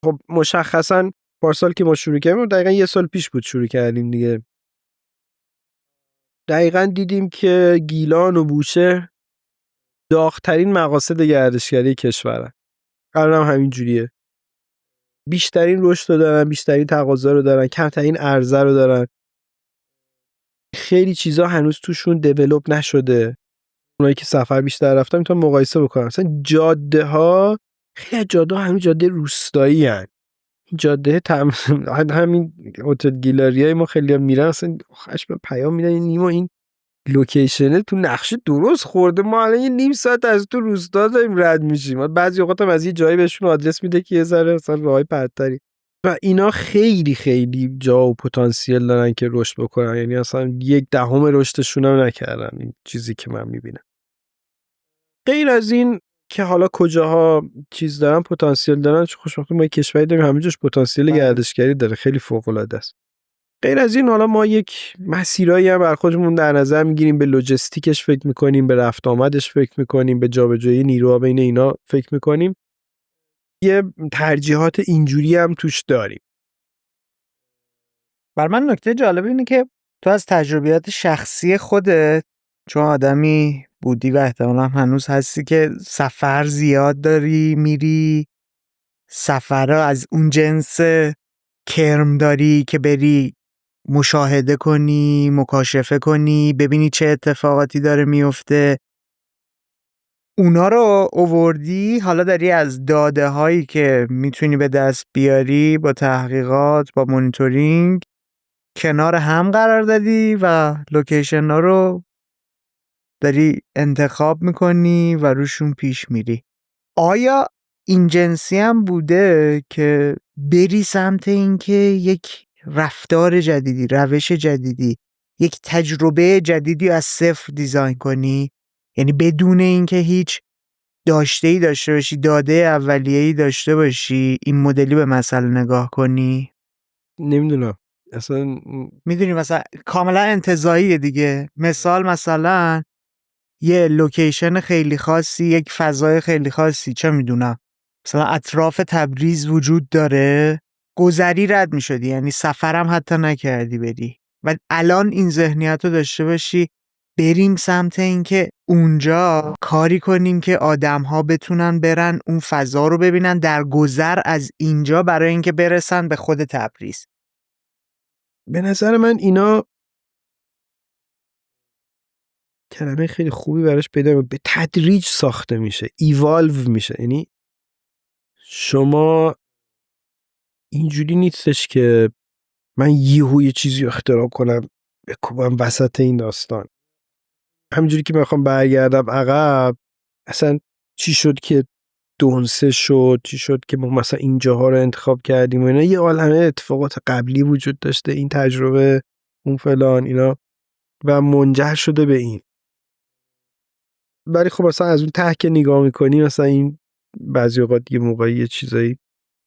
خب مشخصا پارسال که ما شروع کردیم، دقیقا یه سال پیش بود شروع کردیم دیگه، دقیقا دیدیم که گیلان و بوشهر داغ‌ترین مقاصد گردشگری کشورن. الان هم همین جوریه، بیشترین رشد رو دارن، بیشترین تقاضا رو دارن، کمترین عرضه رو دارن. خیلی چیزا هنوز توشون دیولپ نشده. اونایی که سفر بیشتر رفتن میتونن مقایسه بکنن. مثلا جاده ها، خیلی از جاده ها همین جاده روستایی هن. این جاده همین هتل گیلاریای ما خیلی هم میرن، اصلا آخرش به پیام میدن نیما این لوکیشنه تو نقشه درست خورده، ما الان یه نیم ساعت از تو روستا داریم رد میشیم. بعضی اوقات هم از یه جایی بهشون آدرس میده که یه ذره مثلا راهی پرتری و اینا خیلی خیلی جا و پتانسیل دارن که رشد بکنن. یعنی اصلا 1/10 رشدشون هم نکردن این چیزی که من میبینم. غیر از این که حالا کجاها چیز دارن پتانسیل دارن، چون خوشبختانه ما کشوری داریم همه جاش پتانسیل گردشگری داره، خیلی فوق العاده است. غیر از این حالا ما یک مسیرایی هم بر خودمون در نظر میگیریم، به لوجستیکش فکر میکنیم، به رفت آمدش فکر میکنیم، به جابجایی نیروها بین اینا فکر میکنیم. یه ترجیحات اینجوری هم توش داریم. بر من نکته جالب اینه که تو از تجربیات شخصی خودت، چون آدمی بودی و احتمالا هنوز هستی که سفر زیاد داری میری، سفرها از اون جنس کرم داری که بری مشاهده کنی، مکاشفه کنی، ببینی چه اتفاقاتی داره میفته، اونا رو اووردی، حالا داری از داده هایی که میتونی به دست بیاری با تحقیقات، با مونیتورینگ کنار هم قرار دادی و لوکیشن ها رو داری انتخاب میکنی و روشون پیش میری. آیا این جنسی هم بوده که بری سمت این که یک رفتار جدیدی، روش جدیدی، یک تجربه جدیدی از صفر دیزاین کنی؟ یعنی بدون اینکه هیچ داشته‌ای داشته باشی، داده اولیه‌ای داشته باشی، این مدلی به مسئله نگاه کنی؟ نمیدونم اصلا. میدونی مثلا کاملا انتزاعیه دیگه. مثلا یه لوکیشن خیلی خاصی، یک فضای خیلی خاصی، چه میدونم مثلا اطراف تبریز وجود داره، گذری رد میشدی، یعنی سفرم حتی نکردی بری، و الان این ذهنیت رو داشته باشی بریم سمت این که اونجا کاری کنیم که آدم‌ها بتونن برن اون فضا رو ببینن در گذر از اینجا برای اینکه برسن به خود تبریز. به نظر من اینا کلمه خیلی خوبی براش پیدا به تدریج ساخته میشه، ایوالو میشه. یعنی شما اینجوری نیستش که من یه چیزی اختراع کنم بکوبم وسط این داستان. همینجوری که میخوام برگردم عقب، اصلا چی شد که دونسه شد، چی شد که ما مثلا اینجاها رو انتخاب کردیم و اینا، یه عالمه اتفاقات قبلی وجود داشته، این تجربه، اون فلان اینا، و منجر شده به این. ولی خب مثلا از اون ته که نگاه میکنی، مثلا این بعضی اوقات یه موقعی یه چیزایی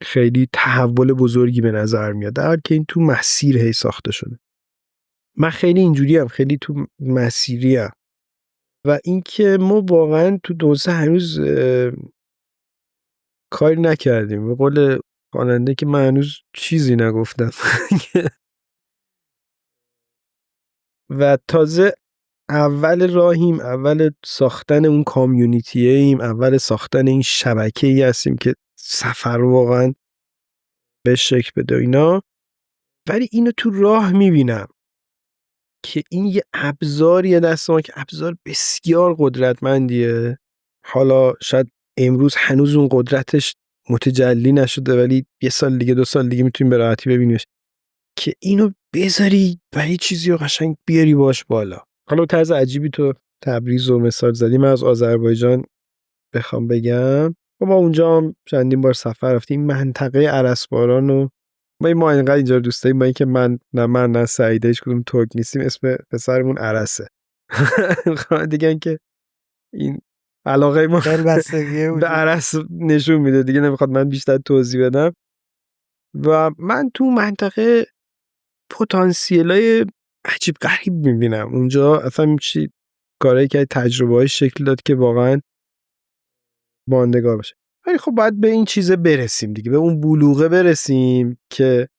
خیلی تحول بزرگی به نظر میاد، در حالی که این تو مسیر هی ساخته شده. من خیلی اینجوری هم، خیلی تو مسیری هم. و اینکه ما واقعا تو دونسه هنوز کاری نکردیم. به قول خواننده که من هنوز چیزی نگفتم. و تازه اول راهیم، اول ساختن اون کامیونیتییم، اول ساختن این شبکه‌ای هستیم که سفر واقعا به شکل بده اینا. ولی اینو تو راه میبینم که این یه ابزاریه دست ما که ابزار بسیار قدرتمندیه. حالا شاید امروز هنوز اون قدرتش متجلی نشده، ولی 1 سال دیگه 2 سال دیگه میتونیم به راحتی ببینیمش که اینو بذاری و یه چیزی رو قشنگ بیاری باش بالا. حالا به طرز عجیبی تو تبریز و مثال زدی. من از آذربایجان بخوام بگم و ما اونجا هم چندین بار سفر رفتیم. منطقه ارسباران و ما اینقدر اینجا دوست داریم، با اینکه من نه سعیده هیچ کدوم ترک نیستیم، اسم پسرمون عرسه. دیگه که این علاقه ما به عرس نشون میده دیگه، نمیخواد من بیشتر توضیح بدم. و من تو منطقه پتانسیلای عجیب غریب میبینم اونجا. اصلا میشه کارهایی که تجربه های شکل داد که واقعا ماندگار باشه. ولی خب باید به این چیزه برسیم دیگه، به اون بلوغه برسیم که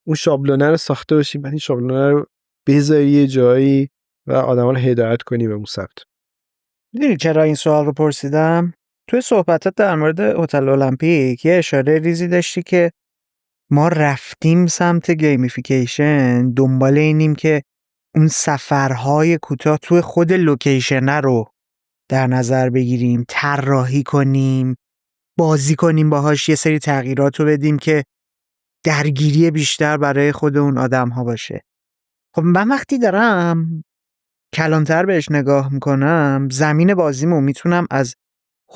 اون شابلونه رو ساخته باشیم، بعد این شابلونه رو بذاری یه جایی و آدما رو هدایت کنی به اون سمت. میدونی چرا این سوال رو پرسیدم؟ توی صحبتات در مورد هتل المپیک یه اشاره ریزی داشتی که ما رفتیم سمت گیمیفیکیشن، دنبال اینیم که اون سفرهای کوتاه توی خود لوکیشن رو در نظر بگیریم، طراحی کنیم، بازی کنیم باهاش، یه سری تغییرات رو بدیم که درگیری بیشتر برای خود اون آدم ها باشه. خب من وقتی دارم کلانتر بهش نگاه میکنم، زمین بازیمو میتونم از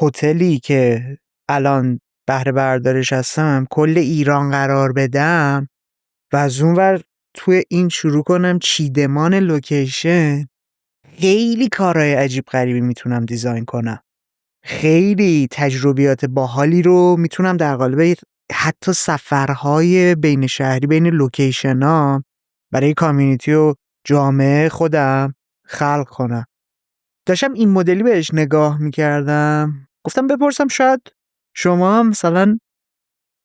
هتلی که الان بهره بردارش هستم کل ایران قرار بدم و از اون ور توی این شروع کنم چیدمان لوکیشن. خیلی کارهای عجیب غریبی میتونم دیزاین کنم، خیلی تجربیات باحالی رو میتونم در قالب حتی سفرهای بین شهری بین لوکیشن ها برای کامیونیتی و جامعه خودم خلق کنم. داشتم این مدلی بهش نگاه میکردم، گفتم بپرسم شاید شما مثلا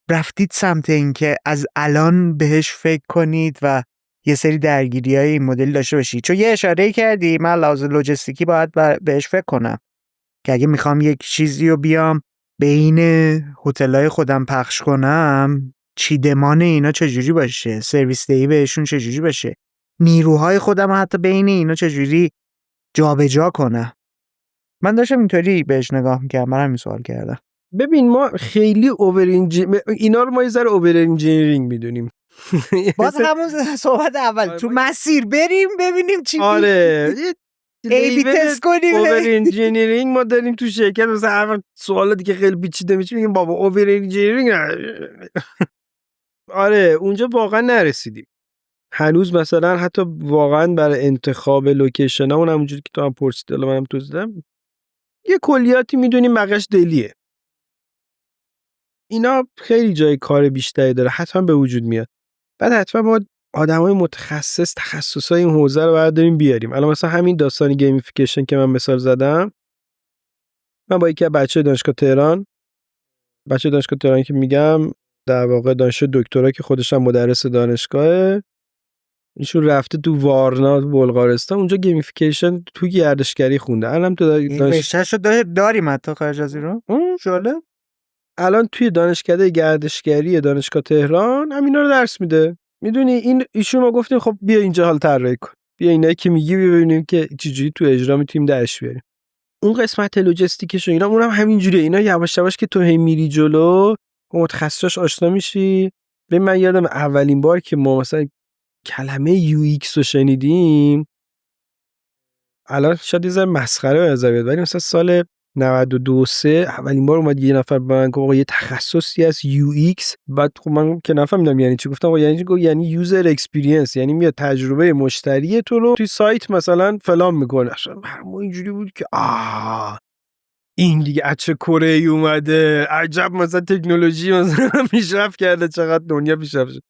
رفتید سمت این که از الان بهش فکر کنید و یه سری درگیری های این مدلی داشته باشید. چون یه اشاره کردی من لحاظ لوجستیکی باید بهش فکر کنم که اگه میخوام یک چیزی رو بیام بین هتل‌های خودم پخش کنم، چیدمان اینا چجوری باشه، سرویس دهی بهشون چجوری باشه، نیروهای خودم حتی بین اینا چجوری جابجا کنم. من داشتم اینطوری بهش نگاه میکردم، من همین سوال کردم. ببین ما خیلی اینا رو ما یه ذره اوور انجینیرینگ میدونیم. باز همون صحبت اول تو مسیر بریم ببینیم چی آره ای بی تست کنیم. اوور انجینیرینگ ما داریم تو شرکت، مثلا هر سوالاتی که خیلی پیچیده میشه میگیم بابا اوور انجینیرینگ. آره اونجا واقعا نرسیدیم هنوز. مثلا حتی واقعا برای انتخاب لوکیشن ها اونم اونجوری که تو هم پرسیدی الان منم توضیح دادم، یه کلیاتی میدونیم بقیش دلیه. اینا خیلی جای کار بیشتری داره، حتما به وجود میاد. بعد حتما ما آدمای متخصص تخصصای این حوزه رو برداریم بیاریم. الان مثلا همین داستان گیمیفیکیشن که من مثال زدم، من با یکی از بچه‌های دانشگاه تهران که میگم در واقع دانشجو دکترا که خودش هم مدرس دانشگاهه، ایشون رفته تو وارنا بلغارستان، اونجا گیمیفیکیشن تو گردشگری خونده. الان تو رشتهشو داریم حتی خارج از ایران. جالب. الان توی دانشکده گردشگری دانشگاه تهران همینا رو درس میده. میدونی ایشون ما گفتیم خب بیا اینجا حال طراحی کن، بیا اینایی که میگی ببینیم که چجوری تو اجرا میتونیم درش بیاریم. اون قسمت لوجستیکش و اینا اونم همینجوریه. اینا یواش یواش که تو هی میری جلو متخصصش آشنا میشی. ببین من یادم اولین بار که ما مثلا کلمه یو ایکس رو شنیدیم، الان شاید یه ذره مسخره به نظر بیاد، ولی مثلا سال 92-3 اولین بار اومد یه نفر به من گفت آقا یه تخصصی از یو ایکس. بعد خب من که نفهمیدم یعنی چی، گفتم آقا یعنی چی؟ گفت یعنی یوزر اکسپریانس، یعنی میاد تجربه مشتری تو رو توی سایت مثلا فلان میکنه. اصلا ما اینجوری بود که این دیگه از چه کره‌ای اومده، عجب مثلا تکنولوژی مثلا پیشرفت کرده، چقدر دنیا پیشرفت شده.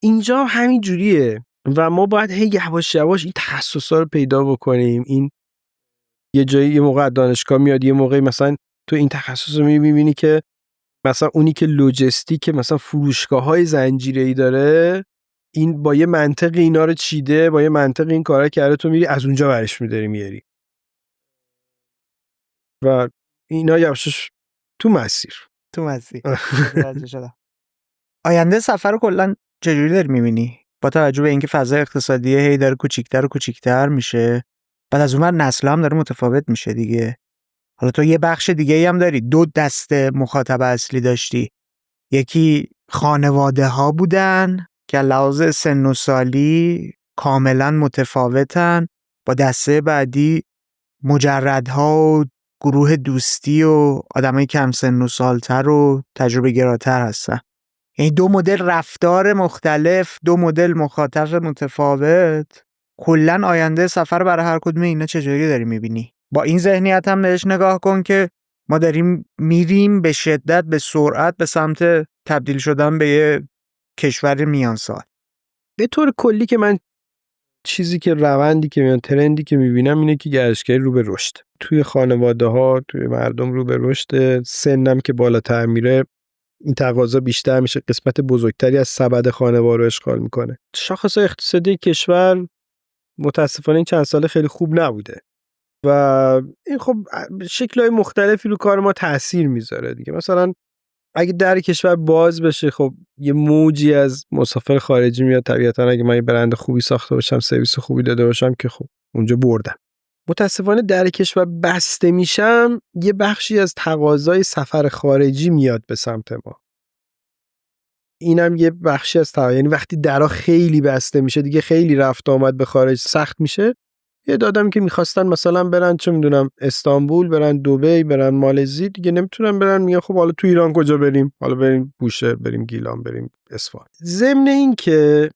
اینجا همین جوریه و ما باید هی یواش یواش این تخصصا رو پیدا بکنیم. این یه جایی یه موقع دانشگاه میاد، یه موقعی مثلا تو این تخصص رو میبینی که مثلا اونی که لوجستیک مثلا فروشگاه‌های زنجیره‌ای داره، این با یه منطق اینا رو چیده، با یه منطق این کارا کرده، تو میری از اونجا برش می‌داری میاری و اینا یواشش تو مسیر. تو مسیر. متوجه شدم. آینده سفر رو کلا چجوری داری می‌بینی؟ با توجه به اینکه فضای اقتصادی هی داره کوچیک‌تر و کوچیک‌تر میشه، بعد از اون ور نسل‌ها هم داره متفاوت میشه دیگه. حالا تو یه بخش دیگه‌ای هم داری، دو دسته مخاطب اصلی داشتی. یکی خانواده‌ها بودن که لحاظ سن و سالی کاملا متفاوتن، با دسته بعدی مجردها و گروه دوستی و آدمای کم سن و سالتر و تجربه گراتر هستن. یعنی دو مدل رفتار مختلف، دو مدل مخاطب متفاوت. کلا آینده سفر برای هر کدوم اینا چجوری داری میبینی؟ با این ذهنیت هم بهش نگاه کن که ما داریم میریم به شدت، به سرعت به سمت تبدیل شدن به یه کشور میانسال. به طور کلی که من چیزی که روندی که میان ترندی که میبینم اینه که گردشگری رو به رشد، توی خانواده ها، توی مردم رو به رشد. سنم که بالاتر میره این تقاضا بیشتر میشه، قسمت بزرگتری از سبد خانواده رو اشغال میکنه. شاخص اقتصادی کشور متاسفانه این چند ساله خیلی خوب نبوده و این خب شکل‌های مختلفی رو کار ما تأثیر میذاره دیگه. مثلا اگه در کشور باز بشه، خب یه موجی از مسافر خارجی میاد. طبیعتا اگه من یه برند خوبی ساخته باشم، سرویس خوبی داده باشم، که خب اونجا بردم. متاسفانه در کشور بسته میشم، یه بخشی از تقاضای سفر خارجی میاد به سمت ما. اینم یه بخشی از یعنی وقتی درا خیلی بسته میشه دیگه، خیلی رفت آمد به خارج سخت میشه. یه دادم که میخواستن مثلا برن چه میدونم استانبول، برن دبی، برن مالزی، دیگه نمیتونن برن. میگن خب حالا تو ایران کجا بریم؟ حالا بریم بوشهر، بریم گیلان، بریم اصفهان. ضمن این که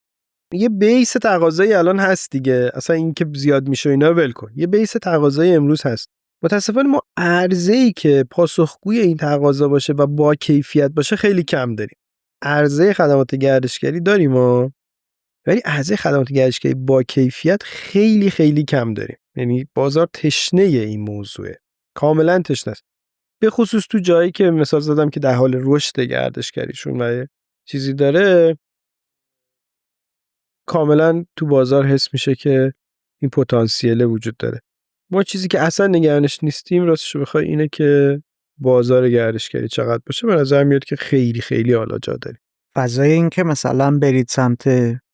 یه بیس تقاضایی الان هست دیگه، اصلا این که زیاد میشه اینا رو ول کن، یه بیس تقاضایی امروز هست. متاسفانه ما عرضه‌ای که پاسخگوی این تقاضا باشه و با کیفیت باشه خیلی کم داریم. عرضه خدمات گردشگری داریم ما، ولی عرضه خدمات گردشگری با کیفیت خیلی خیلی کم داریم. یعنی بازار تشنه این موضوعه، کاملا تشنه است. به خصوص تو جایی که مثال زدم که در حال رشد گردشگریشون و چیزی داره، کاملا تو بازار حس میشه که این پتانسیل وجود داره. ما چیزی که اصلا نگرانش نیستیم راستش بخوای اینه که بازار گردشگری چقدر باشه. به نظر میاد که خیلی خیلی حالا جا داره. فضای این که مثلا برید سمت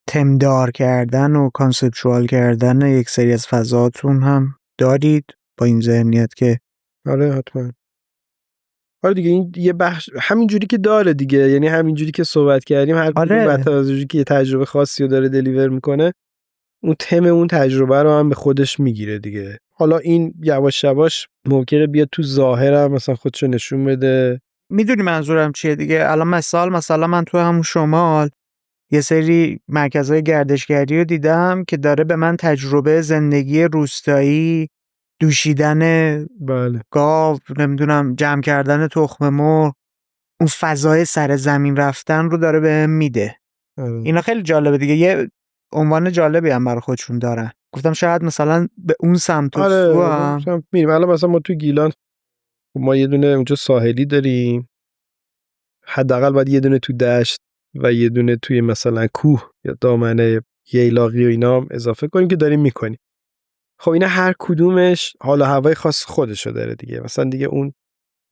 تمدار کردن و کانسپچوال کردن یک سری از فضاهاتون هم دارید با این ذهنیت که آره حتما. آره دیگه، این یه بخش همین جوری که داره دیگه، یعنی همین جوری که صحبت کردیم، هر کدوم بعد از جوری که یه تجربه خاصی رو داره دلیور میکنه، اون تم اون تجربه رو هم به خودش میگیره دیگه. حالا این یواش یواش ممکنه بیاد تو ظاهرم مثلا خودشو نشون بده. میدونی منظورم چیه دیگه. الان مثلا من تو همون شمال یه سری مرکزهای گردشگری رو دیدم که داره به من تجربه زندگی روستایی، دوشیدن بله. گاو، نمیدونم جمع کردن تخم مرغ، اون فضای سر زمین رفتن رو داره بهم میده. اینا خیلی جالبه دیگه، یه عنوان جالبی هم برای خودشون دارن. گفتم شاید مثلا به اون سمت و سو هم میریم. الان مثلا ما تو گیلان ما یه دونه اونجا ساحلی داریم، حداقل باید یه دونه تو دشت و یه دونه توی مثلا کوه یا دامنه ییلاقی و اینا هم اضافه کنیم که داریم میکنیم. خب اینا هر کدومش حالا هوای خاص خودشو داره دیگه. مثلا دیگه اون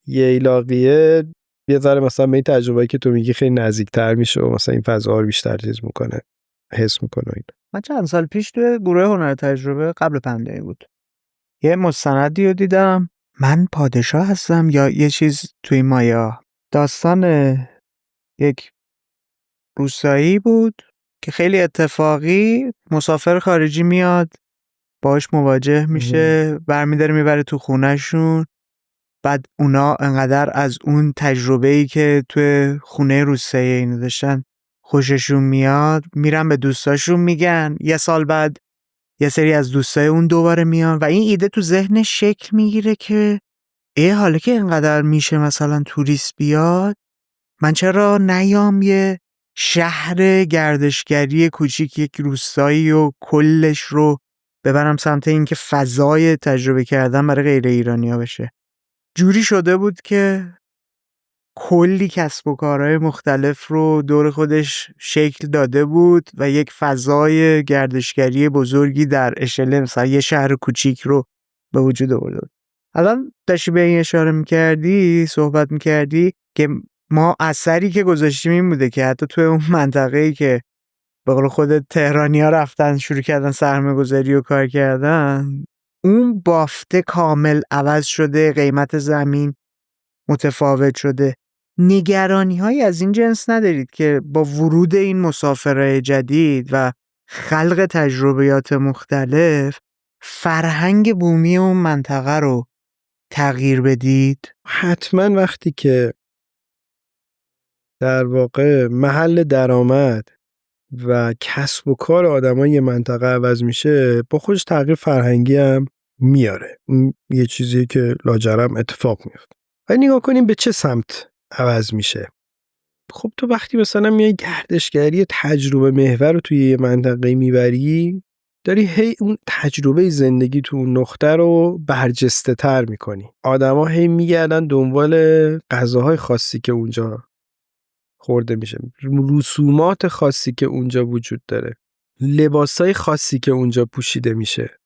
ییلاقیه یه ذره مثلا به این تجربه‌ای که تو میگی خیلی نزدیک‌تر میشه و مثلا این فضاها رو بیشتر چیز میکنه، حس میکنه اینا. من چند سال پیش تو گروه هنر تجربه قبل پندمی بود، یه مستندی رو دیدم، من پادشاه هستم یا یه چیز توی مایا. داستان یک روستایی بود که خیلی اتفاقی مسافر خارجی میاد باهاش مواجه میشه، برمیداره میبره تو خونهشون. بعد اونا انقدر از اون تجربه‌ای که توی خونه روستایی اینو داشتن خوششون میاد، میرن به دوستاشون میگن. یه سال بعد یه سری از دوستای اون دوباره میان و این ایده تو ذهنش شکل میگیره که حالا که اینقدر میشه مثلا توریست بیاد، من چرا نیام یه شهر گردشگری کوچیک، یک روستایی و کلش رو ببرم سمت این که فضای تجربه کردن برای غیر ایرانی ها بشه. جوری شده بود که کلی کسب و کارهای مختلف رو دور خودش شکل داده بود و یک فضای گردشگری بزرگی در اشله مثلا یه شهر کوچیک رو به وجود آورده بود. الان داشتی به این اشاره میکردی، صحبت میکردی که ما اثری که گذاشتیم این بوده که حتی توی اون منطقه‌ای که به قول خودت تهرانی‌ها رفتن شروع کردن سرمایه‌گذاری و کار کردن، اون بافته کامل عوض شده، قیمت زمین متفاوت شده. نگرانی‌هایی از این جنس ندارید که با ورود این مسافرای جدید و خلق تجربیات مختلف فرهنگ بومی اون منطقه رو تغییر بدید؟ حتما وقتی که در واقع محل درآمد و کسب و کار آدمای یه منطقه عوض میشه، با خودش تغییر فرهنگی هم میاره. این یه چیزیه که لاجرم اتفاق میفته. ولی نگاه کنیم به چه سمت عوض میشه. خب تو وقتی مثلا میای گردشگری تجربه محور رو توی یه منطقه میبری، داری هی اون تجربه زندگی تو اون نقطه رو برجسته تر میکنی. آدما هی میگردن دنبال غذاهای خاصی که اونجا خورده میشه، رسومات خاصی که اونجا وجود داره، لباسای خاصی که اونجا پوشیده میشه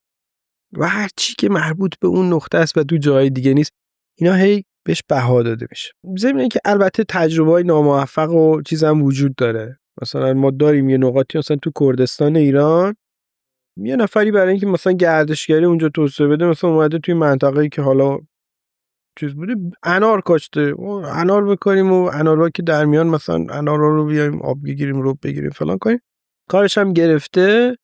و هر چی که مربوط به اون نقطه است و تو جای دیگه نیست، اینا هی بهش بها داده میشه. ضمن اینکه البته تجربه‌های ناموفق و چیز هم وجود داره. مثلا ما داریم یه نقاطی مثلا تو کردستان ایران، یه نفری برای اینکه مثلا گردشگری اونجا توسعه بده، مثلا اومده توی منطقه‌ای که حالا چیز بوده انار کاشته، انار بکنیم و انارها که در میان مثلا انارها رو بیایم آب بگیریم رو بگیریم فلان کنیم. کارش هم گرفته،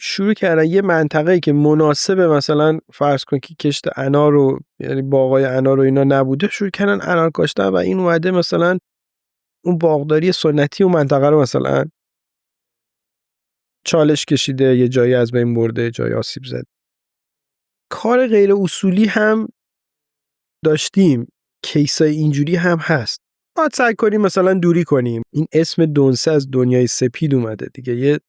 شروع کردن یه منطقه‌ای که مناسب مثلا فرض کن که کشت انار رو، یعنی باغای انار رو اینا نبوده، شروع کردن انار کاشتن و این اومده مثلا اون باغداری سنتی اون منطقه رو مثلا چالش کشیده، یه جایی از بین برده، جایی آسیب زد. کار غیر اصولی هم داشتیم، کیسای اینجوری هم هست. باید سعی کنیم مثلا دوری کنیم. این اسم دونسه از دنیای سپید اومده دیگه.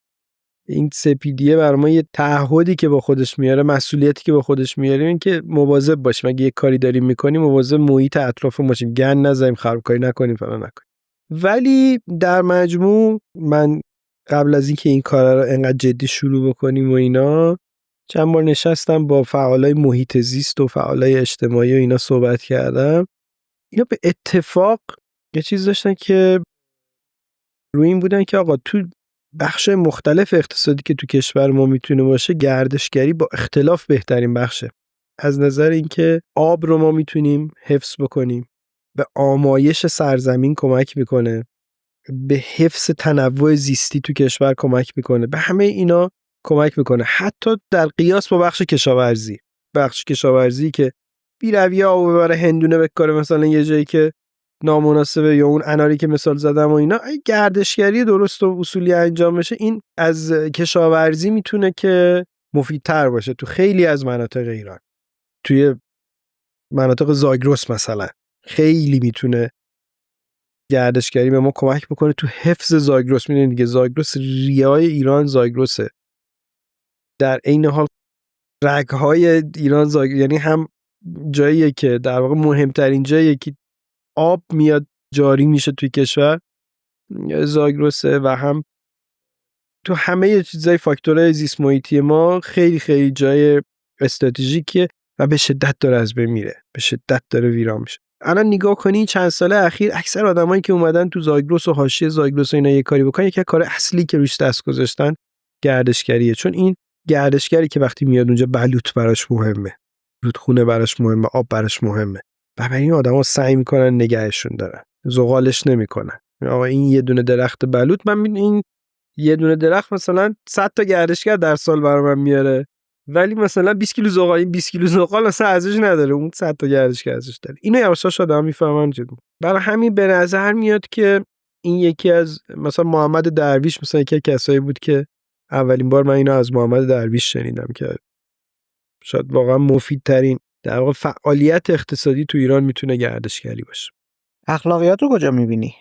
این سپیدیه بر ما یه تعهدی که با خودش میاره، مسئولیتی که با خودش میاره، این که مواظب باشیم. اگه یه کاری داریم میکنیم مواظب محیط اطرافمون باشیم، گند نزنیم، خرابکاری نکنیم، فلان نکنیم. ولی در مجموع من قبل از اینکه این کارا رو انقدر جدی شروع بکنیم و اینا، چند بار نشستم با فعالای محیط زیست و فعالای اجتماعی و اینا صحبت کردم. اینا به اتفاق یه چیز داشتن که روی این بودن که آقا تو بخش مختلف اقتصادی که تو کشور ما میتونه باشه، گردشگری با اختلاف بهترین بخشه. از نظر اینکه آب رو ما میتونیم حفظ بکنیم، به آمایش سرزمین کمک میکنه، به حفظ تنوع زیستی تو کشور کمک میکنه، به همه اینا کمک میکنه. حتی در قیاس با بخش کشاورزی که بی‌رویه آب ببره هندونه بکاره مثلا یه جایی که نامناسبه، یا اون اناری که مثال زدم و اینا، اگه گردشگری درست و اصولی انجام بشه، این از کشاورزی میتونه که مفیدتر باشه تو خیلی از مناطق ایران. توی مناطق زاگرس مثلا خیلی میتونه گردشگری به ما کمک بکنه تو حفظ زاگرس. میدونید دیگه زاگرس ریای ایران زاگرسه، در عین حال رگهای ایران یعنی هم جاییه که در واقع مهمترین جاییه که آب میاد جاری میشه توی کشور زاگرسه، و هم تو همه چیزای فاکتورهای زیست محیطی ما خیلی خیلی جای استراتژیکیه و به شدت داره از بین میره، به شدت داره ویران میشه. الان نگاه کنی چند ساله اخیر اکثر آدمایی که اومدن تو زاگرس و حاشیه زاگرس و اینا یه کاری بکنن، یکی کار اصلی که روش دست گذاشتن گردشگریه. چون این گردشگری که وقتی میاد اونجا بلوط براش مهمه، رودخونه براش مهمه، آب براش مهمه، و برای این آدما سعی میکنن نگهشون دارن، زغالش نمیکنن. آقا این یه دونه درخت بلوط، من این یه دونه درخت مثلا 100 تا گردشگر در سال برام من میاره، ولی مثلا 20 کیلو زغال، این 20 کیلو زغال اصلا ارزش نداره، اون 100 تا گردشگر ارزش داره. اینو یواشاش آدم میفهمن جدی. برای همین به نظر میاد که این یکی از مثلا محمد درویش مثلا یکی از کسایی بود که اولین بار من اینو از محمد درویش شنیدم که شاید واقعا مفیدترین در واقع فعالیت اقتصادی تو ایران میتونه گردشگری باشه. اخلاقیات رو کجا میبینی؟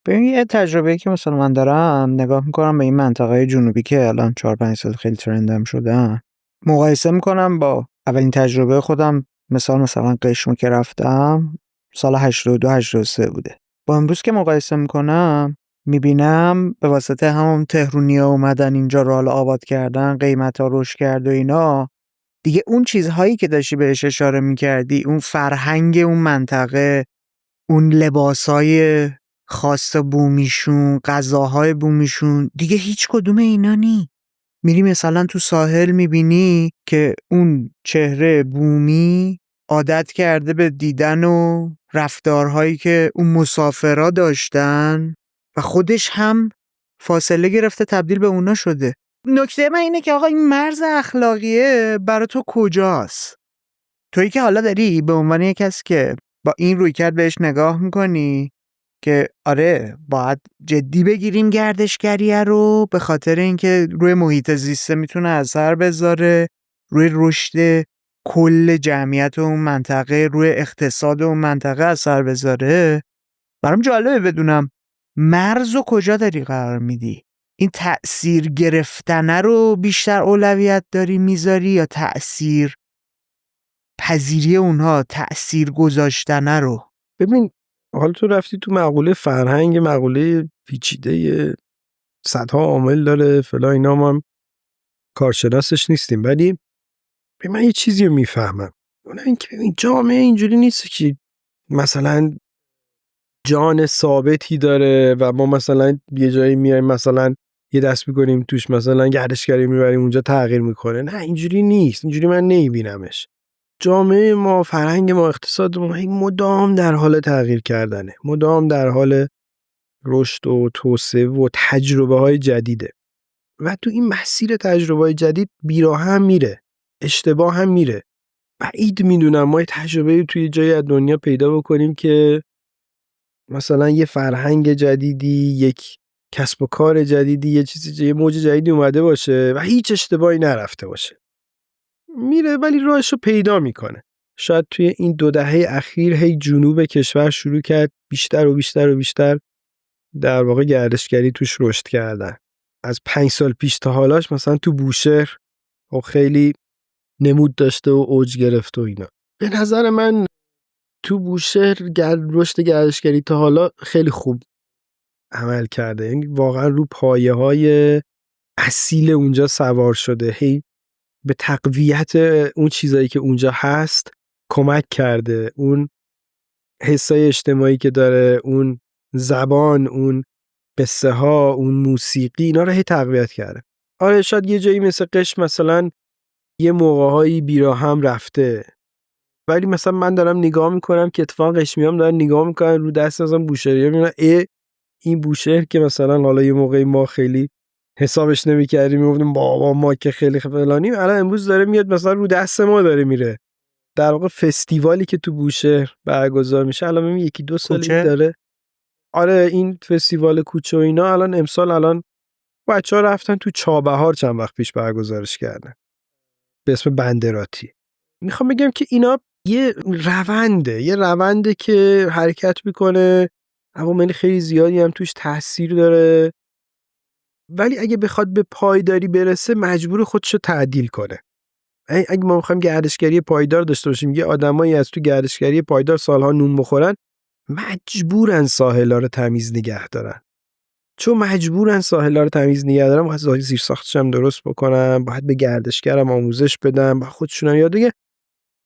ببین یه تجربه‌ای که مثلا من دارم، نگاه میکنم به این منطقه جنوبی که الان 4-5 سال خیلی ترندم شدن، مقایسه میکنم با اولین تجربه خودم. مثلا قشم که رفتم سال 82 83 بوده. با امروز که مقایسه میکنم میبینم به واسطه همون تهرونیا اومدن اینجا رو حالا آباد کردن، قیمتا رشد کرد و اینا، دیگه اون چیزهایی که داشتی بهش اشاره میکردی، اون فرهنگ اون منطقه، اون لباسای خاص بومیشون، غذاهای بومیشون، دیگه هیچ کدوم اینا نی. میری مثلا تو ساحل میبینی که اون چهره بومی عادت کرده به دیدن و رفتارهایی که اون مسافرا داشتن و خودش هم فاصله گرفته تبدیل به اونا شده. نکته من اینه که آقا این مرز اخلاقیه برای تو کجاست؟ تویی که حالا داری به عنوان یک کسی که با این رویکرد بهش نگاه میکنی که آره باید جدی بگیریم گردشگریه رو، به خاطر اینکه روی محیط زیسته میتونه اثر بذاره، روی رشد کل جمعیت اون منطقه، روی اقتصاد اون منطقه اثر بذاره، برام جالبه بدونم مرزو کجا داری قرار میدی؟ این تأثیر گرفتنه رو بیشتر اولویت داری میذاری یا تأثیر پذیری اونها، تأثیر گذاشتنه رو؟ ببین، حالا تو رفتی تو مقوله فرهنگ، مقوله پیچیده صدها عامل داره فلا، اینا ما هم کارشناسش نیستیم، ولی به من یه چیزی رو میفهمم، اونم این که ببین جامعه اینجوری نیست که مثلا جان ثابتی داره و ما مثلا یه جایی میایم مثلا یه دست میکنیم توش مثلا گردشگری میبریم اونجا تغییر میکنه. نه اینجوری نیست، اینجوری من نمیبینمش. جامعه ما، فرهنگ ما، اقتصاد ما مدام در حال تغییر کردنه، مدام در حال رشد و توسعه و تجربه های جدیده و تو این مسیر تجربه های جدید بیراه هم میره، اشتباه هم میره. بعید میدونم ما یه تجربه توی جای از دنیا پیدا بکنیم که مثلا یه فرهنگ جدیدی، یک کسب و کار جدیدی، یه چیزی، یه موج جدیدی اومده باشه و هیچ اشتباهی نرفته باشه. میره ولی راهش رو پیدا میکنه. شاید توی این 2 دهه اخیر هی جنوب کشور شروع کرد بیشتر و بیشتر و بیشتر در واقع گردشگری توش رشد کردن. از 5 سال پیش تا حالاش مثلا تو بوشهر خیلی نمود داشته و اوج گرفت و اینا. به نظر من تو بوشهر رشد گردشگری تا حالا خیلی خوب عمل کرده، یعنی واقعا رو پایه های اصیل اونجا سوار شده، هی به تقویت اون چیزایی که اونجا هست کمک کرده، اون حسای اجتماعی که داره، اون زبان، اون قصه ها، اون موسیقی، اینا رو هی تقویت کرده. آره شاید یه جایی مثل قشم مثلا یه موقع‌هایی بیراهم رفته، ولی مثلا من دارم نگاه میکنم که اتفاقا قشمیام دارن نگاه میکنن رو دست مثلا بوشهری‌ها، میبینن این بوشهر که مثلا حالا یه موقعی ما خیلی حسابش نمی‌کردیم، میگفتیم بابا ما که خیلی فلانیم، الان امروز داره میاد مثلا رو دست ما داره میره. در واقع فستیوالی که تو بوشهر برگزار میشه الان میگم 1-2 سالی داره. آره این فستیوال کوچه و اینا الان امسال الان بچه‌ها رفتن تو چابهار چند وقت پیش برگزارش کردن به اسم بندراتی. میخوام بگم که اینا یه رونده که حرکت میکنه، عوامل خیلی زیادی هم توش تاثیر داره، ولی اگه بخواد به پایداری برسه مجبور خودشو تعدیل کنه. اگه ما میخوایم گردشگری پایدار داشته باشیم، یه آدمایی از تو گردشگری پایدار سالها نون بخورن، مجبورن ساحل‌ها رو تمیز نگه دارن. چون مجبورن ساحل‌ها رو تمیز نگه دارن، باید زیرساختش هم درست بکنن، باید به گردشگرم آموزش بدن، باید خودشون هم یاد بگیرن.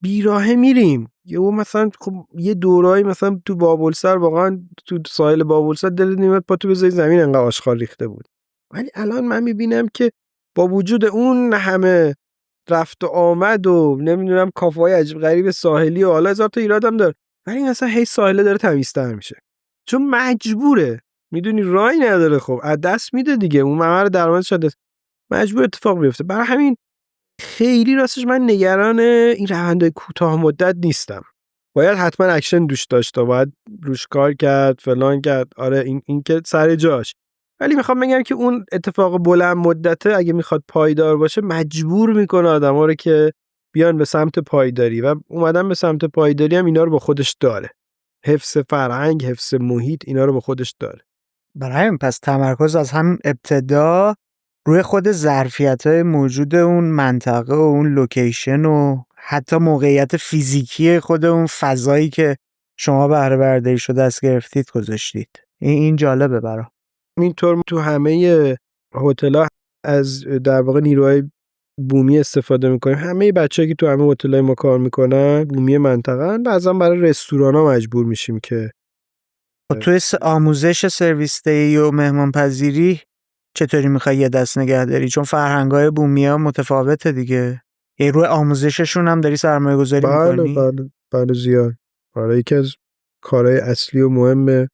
بیراهه میریم یهو مثلا خب یه دورایی مثلا تو بابلسر، واقعا تو ساحل بابلسر دلت نمیاد پا تو بذاری زمین، انقدر آشغال ریخته بود. ولی الان من میبینم که با وجود اون همه رفت و آمد و نمیدونم کافه‌های عجیب غریب ساحلی و حالا هزار تا ایرادم داره، ولی مثلا هی ساحل داره تمیزتر میشه چون مجبوره، میدونی راهی نداره، خب از دست میده دیگه، اون ممر درآمدش شده، مجبور اتفاق بیفته. برای همین خیلی راستش من نگران این روندهای کوتاه مدت نیستم. باید حتما اکشن دوش داشت، باید روش کار کرد، فلان کرد، آره این که سر جاش. ولی میخوام بگم که اون اتفاق بلند مدته اگه میخواد پایدار باشه مجبور میکنه آدما رو که بیان به سمت پایداری، و اومدن به سمت پایداری هم اینا رو با خودش داره. حفظ فرهنگ، حفظ محیط، اینا رو با خودش داره. برای همین پس تمرکز از همین ابتدا روی خود ظرفیت‌های موجود اون منطقه و اون لوکیشن و حتی موقعیت فیزیکی خود اون فضایی که شما بهره برداری شو دست گرفتید گذاشتید. این جالبه برام. اینطور تو همه هتل‌ها از در واقع نیروهای بومی استفاده میکنیم. همه بچه‌ها که تو همه هتل‌های ما کار میکنن بومی منطقه‌ان. بعضا برای رستورانا مجبور میشیم که توی آموزش سرویس دی و مهمانپذیری چطوری میخوای یه دست نگه داری؟ چون فرهنگ‌های بومی‌ها متفاوته دیگه. روی آموزششون هم داری سرمایه گذاری میکنی؟ بله زیاد. برای یکی از کارهای اصلی و مهمه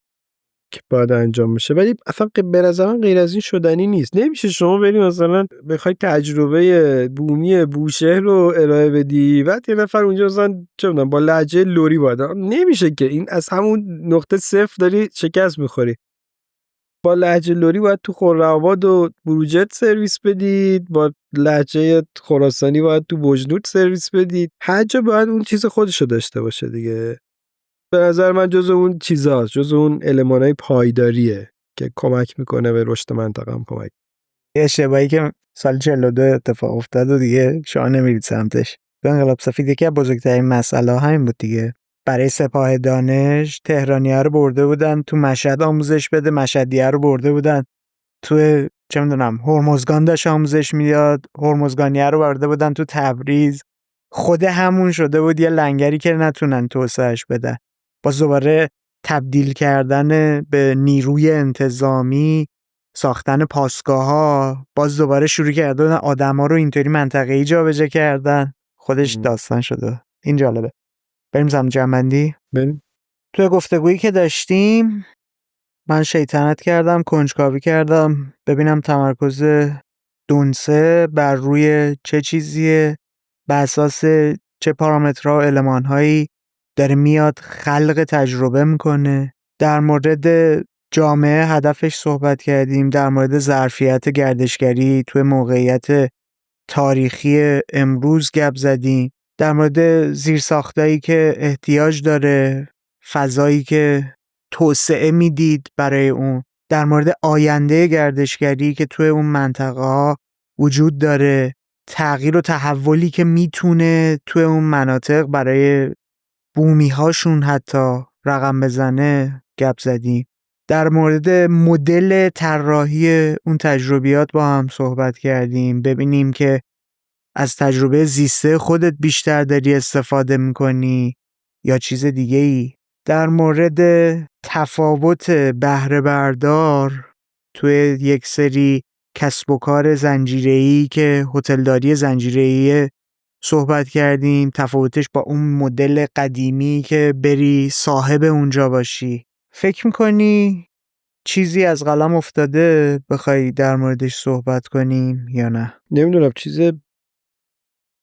که باید انجام بشه. ولی اصلا به نظر من غیر از این شدنی نیست. نمیشه شما بری مثلا بخوای تجربه بومی بوشهر رو ارائه بدی بعد یه نفر اونجا مثلا چه میدونم با لهجه لری باید. نمیشه که. این از همون نقطه صفر داری شکست میخوری. با لهجه لری باید تو خرم‌آباد و بروجرد سرویس بدید، با لهجه خراسانی باید تو بجنورد سرویس بدید. هر جا باید اون چیز خودشو داشته باشه دیگه. به نظر من جز اون چیزاست، جز اون المانای پایداریه که کمک میکنه به رشد منطقه هم کمک. یه اشتباهی که سال 42 اتفاق افتاد و دیگه شما نمیرید سمتش. به انقلاب سفید یکی از بزرگترین مسئله همین بود دیگه. برای سپاه دانش تهرانی‌ها رو برده بودن تو مشهد آموزش بده، مشهدی‌ها رو برده بودن تو چه میدونم هرمزگان داشت آموزش میداد، هرمزگانی‌ها رو برده بودن تو تبریز. خود همون شده بود یه لنگری که نتونن توسعهش بدن. باز دوباره تبدیل کردن به نیروی انتظامی، ساختن پاسگاه‌ها، باز دوباره شروع کردن آدم‌ها رو اینطوری منطقه‌ای جابجا کردن. خودش داستان شده. این جالبه. بریم سمت جنبندی. بریم. توی گفتگویی که داشتیم من شیطنت کردم، کنجکاوی کردم ببینم تمرکز دونسه بر روی چه چیزیه، به اساس چه پارامترها و المان‌هایی داره میاد خلق تجربه میکنه. در مورد جامعه هدفش صحبت کردیم، در مورد ظرفیت گردشگری توی موقعیت تاریخی امروز گپ زدیم، در مورد زیرساختایی که احتیاج داره، فضایی که توسعه میدید برای اون، در مورد آینده گردشگری که توی اون منطقه ها وجود داره، تغییر و تحولی که میتونه توی اون مناطق برای بومی هاشون حتی رقم بزنه گپ زدیم. در مورد مدل طراحی اون تجربیات با هم صحبت کردیم، ببینیم که از تجربه زیسته خودت بیشتر داری استفاده میکنی یا چیز دیگه ای. در مورد تفاوت بهره بردار توی یک سری کسب و کار زنجیره‌ای که هتلداری زنجیره‌ای صحبت کردیم، تفاوتش با اون مدل قدیمی که بری صاحب اونجا باشی. فکر میکنی چیزی از قلم افتاده بخوای در موردش صحبت کنیم یا نه؟ نمیدونم چیز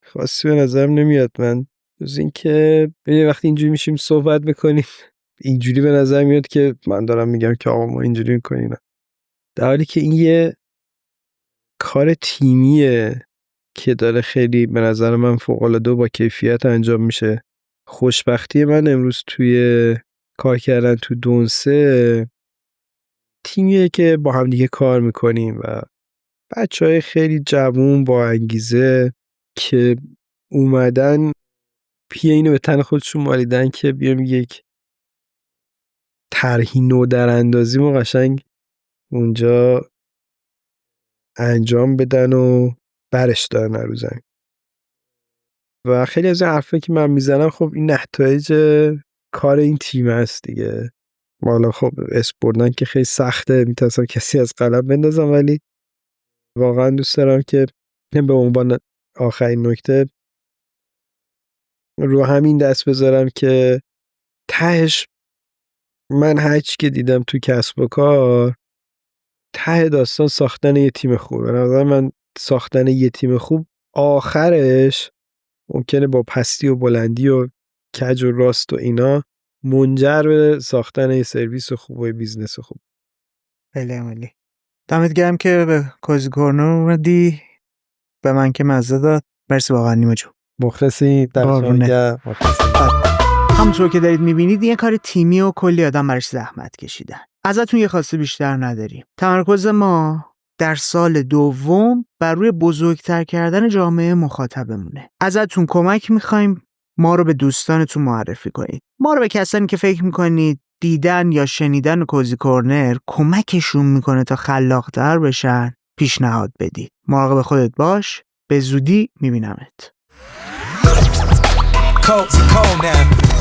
خاصی به نظرم نمیاد من جز این که وقتی اینجوری میشیم صحبت میکنیم اینجوری به نظر میاد که من دارم میگم که آقا ما اینجوری میکنیم، در حالی که این یه کار تیمیه که داره خیلی به نظر من فوق‌العاده با کیفیت انجام میشه. خوشبختی من امروز توی کار کردن تو دونسه تیمیه که با هم دیگه کار میکنیم و بچهای خیلی جوون با انگیزه که اومدن پیه اینو به تن خودشون مالیدن که بیام یک طرحی نو در اندازی ما قشنگ اونجا انجام بدن و برش دارن رو زمین. و خیلی از این حرفایی که من میزنم خب این نتایج کار این تیم هست دیگه. حالا خب اسم بردن که خیلی سخته، میتونستم کسی از قلم بندازم، ولی واقعا دوست دارم که به عنوان آخرین نکته رو همین دست بذارم که تهش من هرچی که دیدم تو کسب و کار ته داستان ساختن یه تیم خوبه. من ساختن یه تیم خوب آخرش ممکنه با پستی و بلندی و کج و راست و اینا منجر به ساختن یه سرویس خوب و بیزنس خوب. خیلی عملی. دمت گرم که به کوزی کورنر اومدی، به من که مزه داد. مرسی واقعا نیما جون. مخلصی، درشان گرم. همونطور که دارید میبینید یه کار تیمی و کلی آدم براش زحمت کشیدن. ازتون یه خواسته بیشتر نداریم. تمرکز ما در سال دوم بر روی بزرگتر کردن جامعه مخاطبمونه. ازتون کمک میخوایم ما رو به دوستانتون معرفی کنید. ما رو به کسانی که فکر میکنید دیدن یا شنیدن کوزی کورنر کمکشون میکنه تا خلاق‌تر بشن پیشنهاد بدید. مراقب خودت باش. به زودی میبینمت. Cold now.